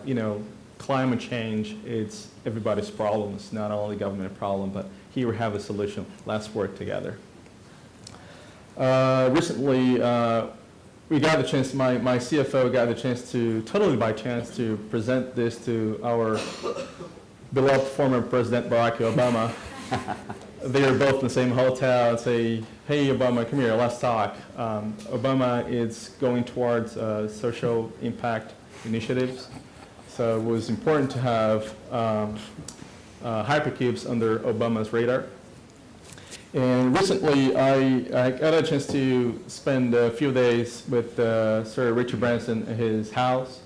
you know, climate change, it's everybody's problem. It's not only government problem, but here we have a solution. Let's work together. Recently, we got the chance, my CFO got the chance to, totally by chance, to present this to our beloved former President Barack Obama. They are both in the same hotel and say, hey, Obama, come here, let's talk. Obama is going towards social impact initiatives. So it was important to have hypercubes under Obama's radar. And recently, I got a chance to spend a few days with Sir Richard Branson at his house.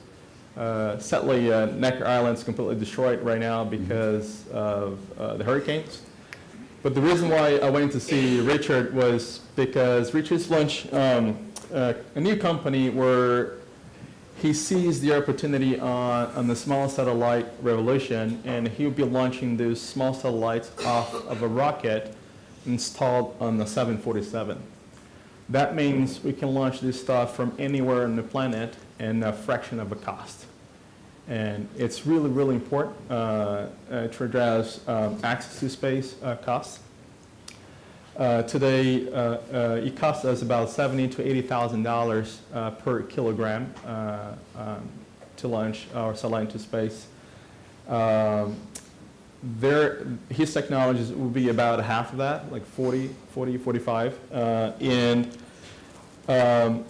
Sadly, Necker Island's completely destroyed right now because of the hurricanes. But the reason why I went to see Richard was because Richard's launched a new company where he sees the opportunity on the small satellite revolution, and he'll be launching those small satellites off of a rocket installed on the 747. That means we can launch this stuff from anywhere on the planet in a fraction of a cost. And it's really, really important to address access to space costs. Today, it costs us about $70,000 to $80,000 per kilogram to launch our satellite into space. His technologies will be about half of that, like 45. And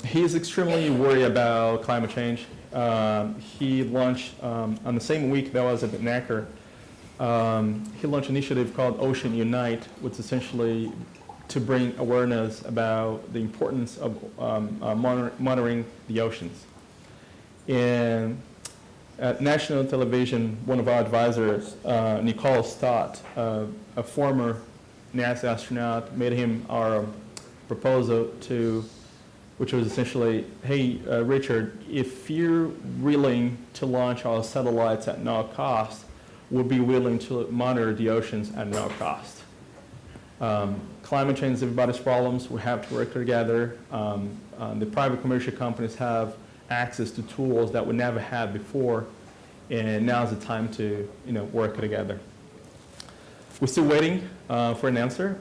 he's extremely worried about climate change. He launched, on the same week that I was at Necker, he launched an initiative called Ocean Unite, which is essentially to bring awareness about the importance of monitoring the oceans. And At national television, one of our advisors, Nicole Stott, a former NASA astronaut, made him our proposal which was essentially, hey, Richard, if you're willing to launch our satellites at no cost, we'll be willing to monitor the oceans at no cost. Climate change is everybody's problems. We have to work together. The private commercial companies have access to tools that we never had before, and now's the time to work together. We're still waiting for an answer.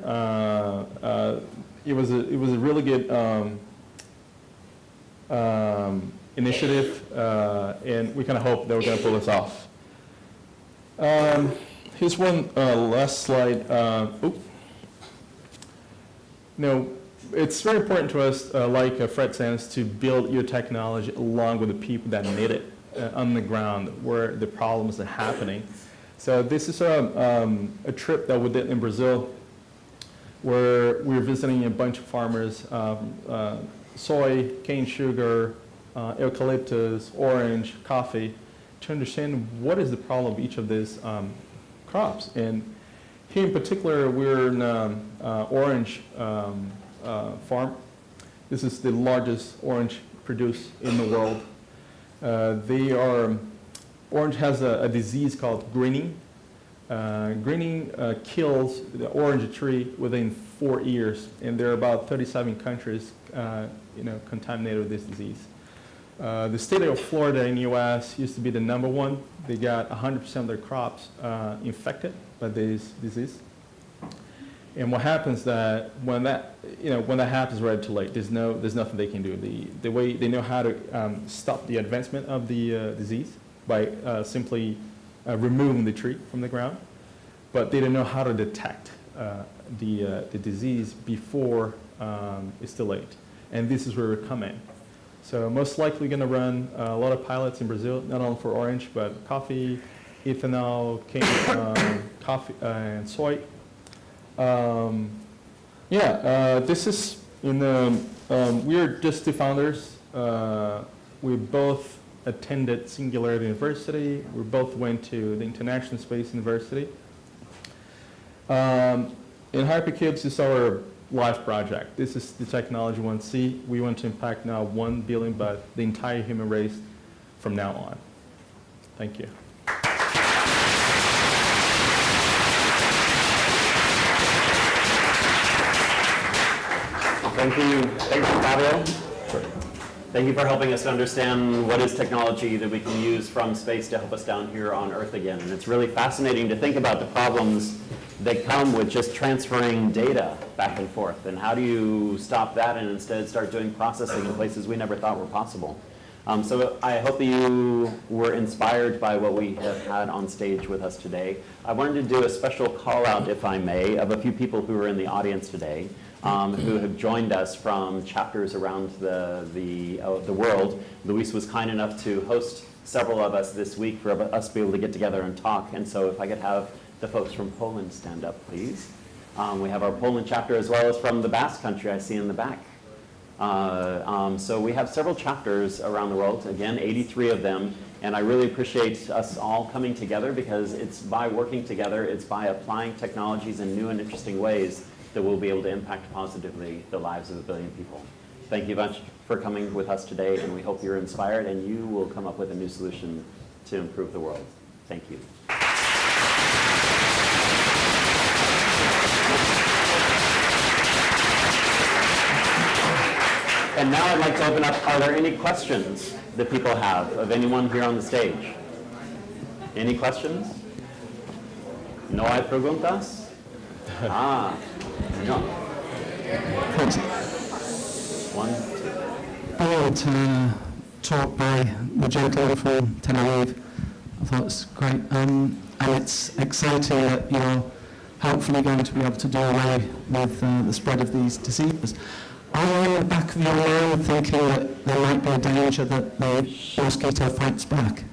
It was a really good initiative, and we kind of hope that we're going to pull this off. Here's one last slide. It's very important to us, like Fred says, to build your technology along with the people that need it on the ground where the problems are happening. So this is a trip that we did in Brazil where we were visiting a bunch of farmers, soy, cane sugar, eucalyptus, orange, coffee, to understand what is the problem of each of these crops. And here in particular, we're in orange farm. This is the largest orange produced in the world. Orange has a disease called greening. Greening kills the orange tree within 4 years, and there are about 37 countries contaminated with this disease. The state of Florida in the U.S. used to be the #1. They got 100% of their crops infected by this disease. And what happens that when that happens, right too late. There's nothing they can do. The way they know how to stop the advancement of the disease by simply removing the tree from the ground, but they don't know how to detect the disease before it's too late. And this is where we come in. So most likely going to run a lot of pilots in Brazil, not only for orange, but coffee, ethanol, cane, coffee, and soy. This is we're just two founders. We both attended Singularity University. We both went to the International Space University. In Hypercubes is our life project. This is the technology we want to see. We want to impact now 1 billion, but the entire human race from now on. Thank you. Thank you, Fabio. Sure. Thank you for helping us to understand what is technology that we can use from space to help us down here on Earth again. And it's really fascinating to think about the problems that come with just transferring data back and forth. And how do you stop that and instead start doing processing in places we never thought were possible? So I hope that you were inspired by what we have had on stage with us today. I wanted to do a special call out, if I may, of a few people who are in the audience today. Who have joined us from chapters around the world. Luis was kind enough to host several of us this week for us to be able to get together and talk. And so if I could have the folks from Poland stand up, please. We have our Poland chapter as well as from the Basque country I see in the back. So we have several chapters around the world, again, 83 of them. And I really appreciate us all coming together because it's by working together, it's by applying technologies in new and interesting ways that we'll be able to impact positively the lives of 1 billion people. Thank you much for coming with us today, and we hope you're inspired and you will come up with a new solution to improve the world. Thank you. And now I'd like to open up, are there any questions that people have of anyone here on the stage? Any questions? No hay preguntas? No. One. Brilliant talk by the gentleman from Tel Aviv. I thought it was great. And it's exciting that you're hopefully going to be able to do away with the spread of these diseases. Are you in the back of your mind thinking that there might be a danger that the mosquito fights back?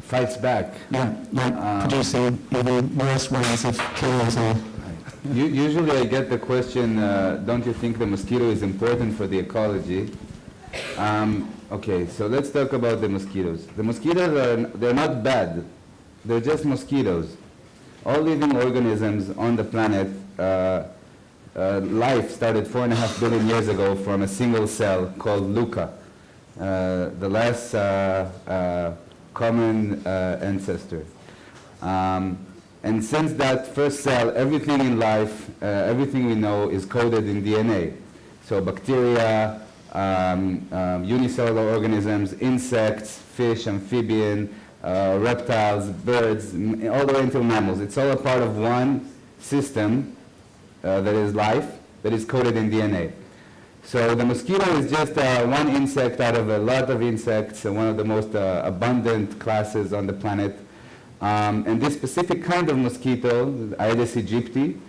Fights back? Yeah, like producing even worse ways of killing us all. Usually I get the question, don't you think the mosquito is important for the ecology? Okay, so let's talk about the mosquitoes. The mosquitoes they're not bad. They're just mosquitoes. All living organisms on the planet, life started 4.5 billion years ago from a single cell called LUCA, the last common ancestor. And since that first cell, everything in life, everything we know is coded in DNA. So bacteria, unicellular organisms, insects, fish, amphibian, reptiles, birds, all the way into mammals. It's all a part of one system that is life, that is coded in DNA. So the mosquito is just one insect out of a lot of insects, one of the most abundant classes on the planet. And this specific kind of mosquito, Aedes aegypti,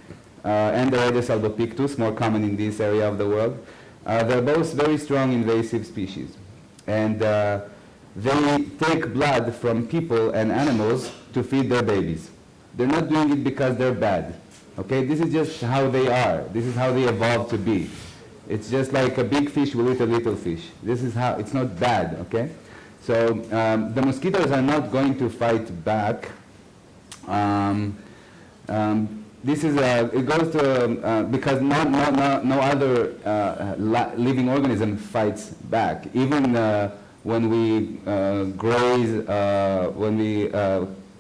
and the Aedes albopictus, more common in this area of the world, they're both very strong invasive species. And they take blood from people and animals to feed their babies. They're not doing it because they're bad. Okay, this is just how they are. This is how they evolved to be. It's just like a big fish will eat a little fish. This is how, it's not bad, okay? So the mosquitoes are not going to fight back. This is it goes to because no other living organism fights back. Even when we graze, when we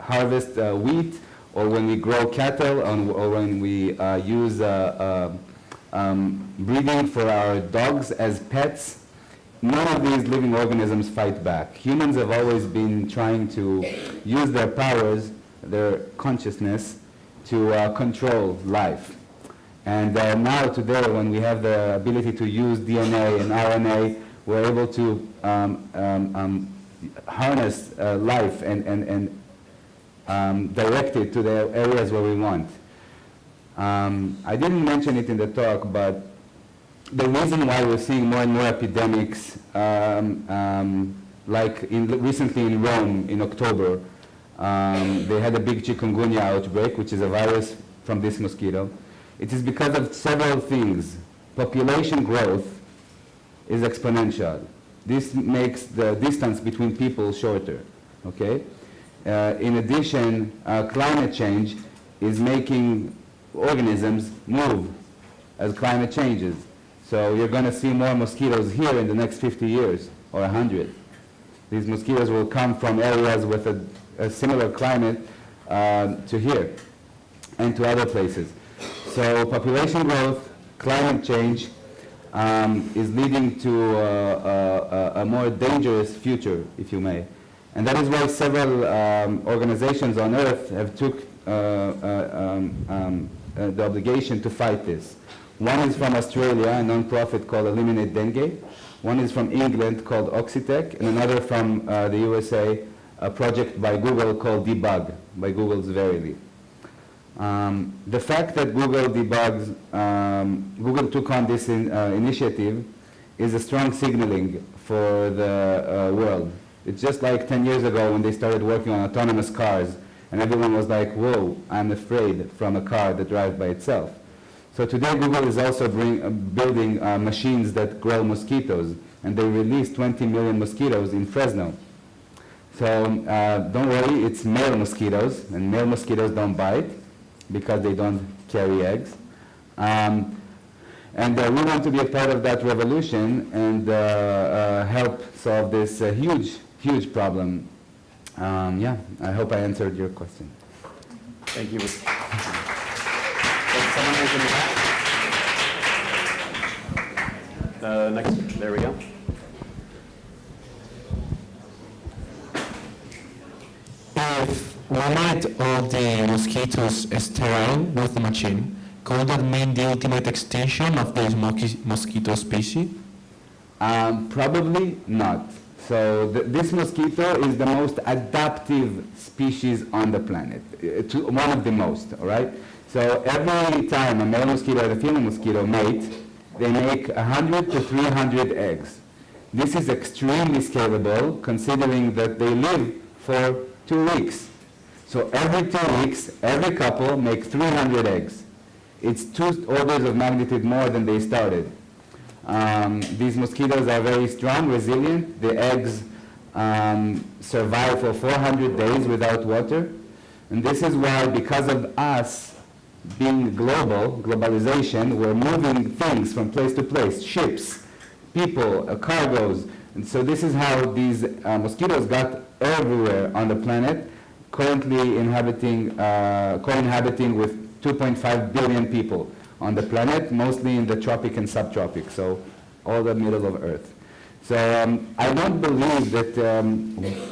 harvest wheat, or when we grow cattle, or when we use breeding for our dogs as pets, none of these living organisms fight back. Humans have always been trying to use their powers, their consciousness, to control life. And now today, when we have the ability to use DNA and RNA, we're able to harness life and direct it to the areas where we want. I didn't mention it in the talk, but the reason why we're seeing more and more epidemics, like recently in Rome in October, they had a big chikungunya outbreak, which is a virus from this mosquito. It is because of several things. Population growth is exponential. This makes the distance between people shorter, okay? In addition, climate change is making organisms move as climate changes. So you're going to see more mosquitoes here in the next 50 years or 100. These mosquitoes will come from areas with a similar climate to here and to other places. So population growth, climate change is leading to a more dangerous future, if you may. And that is why several organizations on Earth have took the obligation to fight this. One is from Australia, a non-profit called Eliminate Dengue. One is from England called Oxitec, and another from the USA, a project by Google called Debug, by Google's Verily. The fact that Google debugs, Google took on this initiative is a strong signaling for the world. It's just like 10 years ago when they started working on autonomous cars, and everyone was like, whoa, I'm afraid from a car that drives by itself. So today Google is also building machines that grow mosquitoes, and they released 20 million mosquitoes in Fresno. So don't worry, it's male mosquitoes, and male mosquitoes don't bite because they don't carry eggs. And we want to be a part of that revolution and help solve this huge problem. Yeah, I hope I answered your question. Thank you. Someone raise in the back? Next, there we go. If we made all the mosquitoes sterile with the machine, could that mean the ultimate extinction of those mosquito species? Probably not. So this mosquito is the most adaptive species on the planet, one of the most, all right? So every time a male mosquito and a female mosquito mate, they make 100 to 300 eggs. This is extremely scalable, considering that they live for 2 weeks. So every 2 weeks, every couple make 300 eggs. It's 2 orders of magnitude more than they started. These mosquitoes are very strong, resilient. The eggs survive for 400 days without water. And this is why, because of us being globalization, we're moving things from place to place, ships, people, cargoes. And so this is how these mosquitoes got everywhere on the planet, currently co-inhabiting with 2.5 billion people on the planet, mostly in the tropic and subtropic, so all the middle of Earth. So I don't believe that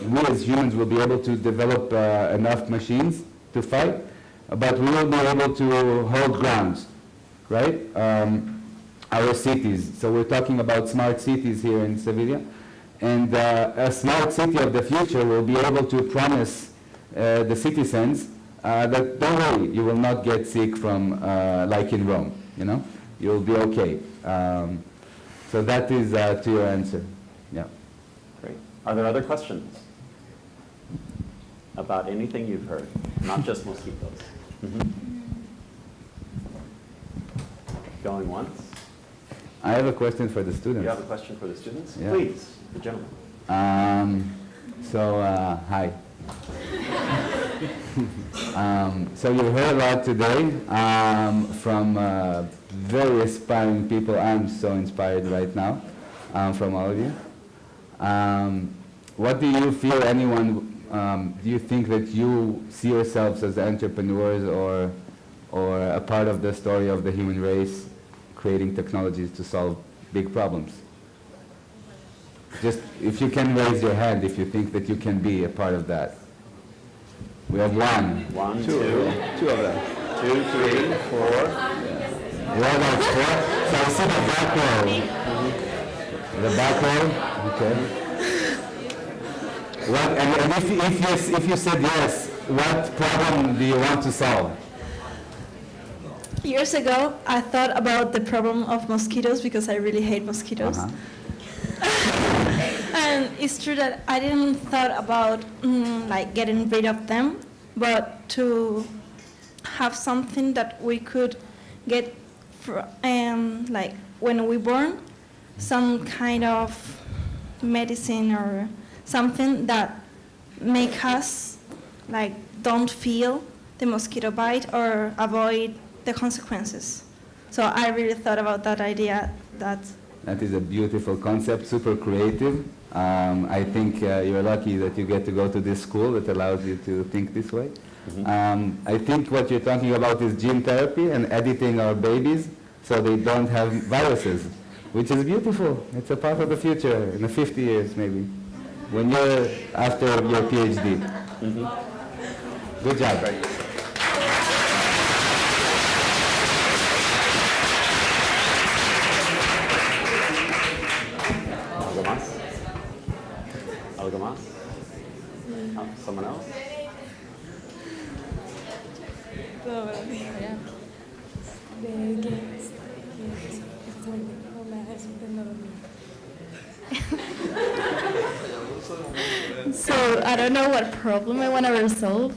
we as humans will be able to develop enough machines to fight, but we will be able to hold ground, right? Our cities. So we're talking about smart cities here in Sevilla. And a smart city of the future will be able to promise the citizens that don't worry, you will not get sick from, like in Rome, you know? You'll be okay. So that is to your answer. Yeah. Great. Are there other questions about anything you've heard, not just mosquitoes? Going once? I have a question for the students. You have a question for the students? Yeah. Please, the gentleman. Hi. So you've heard a lot today from very inspiring people. I'm so inspired right now from all of you. What do you feel, do you think that you see yourselves as entrepreneurs or a part of the story of the human race, creating technologies to solve big problems? Just if you can raise your hand if you think that you can be a part of that. We have one. One, Two of them. 2, 3, 4. Well, that's four. So I see the back row. The back row, okay. What, and if you said yes, what problem do you want to solve? Years ago, I thought about the problem of mosquitoes because I really hate mosquitoes. And it's true that I didn't thought about like getting rid of them, but to have something that we could get like when we born, some kind of medicine or something that make us like don't feel the mosquito bite or avoid the consequences. So I really thought about that idea. That is a beautiful concept, super creative. I think you're lucky that you get to go to this school that allows you to think this way. I think what you're talking about is gene therapy and editing our babies so they don't have viruses, which is beautiful. It's a part of the future in 50 years maybe, when you're after your PhD. Good job. ¿Algo más? Someone else? So I don't know what problem I want to resolve,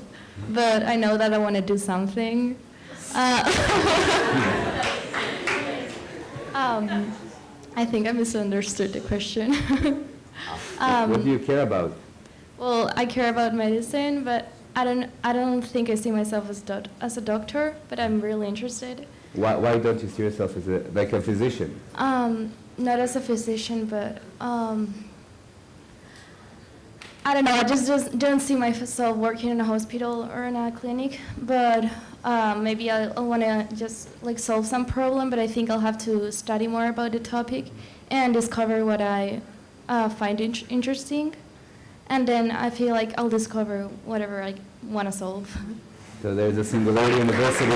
but I know that I want to do something. I think I misunderstood the question. What do you care about? Well, I care about medicine, but I don't think I see myself as a doctor, but I'm really interested. Why don't you see yourself as like a physician? Not as a physician, but I don't know. I just don't see myself working in a hospital or in a clinic. But maybe I'll want to just like solve some problem. But I think I'll have to study more about the topic and discover what I find interesting. And then I feel like I'll discover whatever I want to solve. So there's a Singularity University.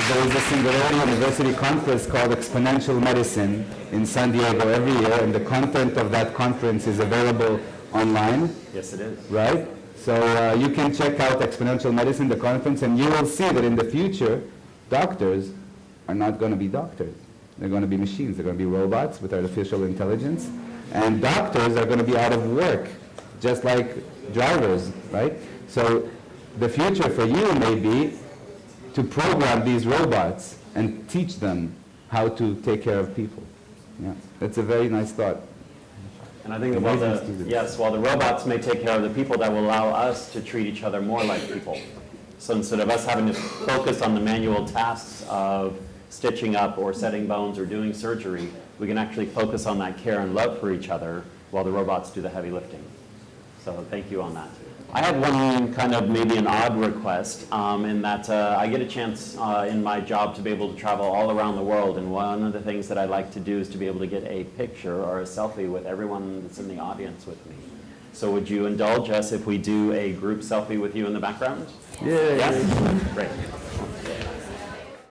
There is a Singularity University conference called Exponential Medicine in San Diego every year, and the content of that conference is available online. Yes, it is. Right? So you can check out Exponential Medicine, the conference, and you will see that in the future, doctors are not going to be doctors. They're going to be machines. They're going to be robots with artificial intelligence. And doctors are going to be out of work, just like drivers, right? So the future for you may be to program these robots and teach them how to take care of people. Yeah, that's a very nice thought. And I think that while the robots may take care of the people, that will allow us to treat each other more like people. So instead of us having to focus on the manual tasks of stitching up or setting bones or doing surgery, we can actually focus on that care and love for each other while the robots do the heavy lifting. So thank you on that. I have one kind of maybe an odd request in that I get a chance in my job to be able to travel all around the world, and one of the things that I like to do is to be able to get a picture or a selfie with everyone that's in the audience with me. So would you indulge us if we do a group selfie with you in the background? Yeah. Great.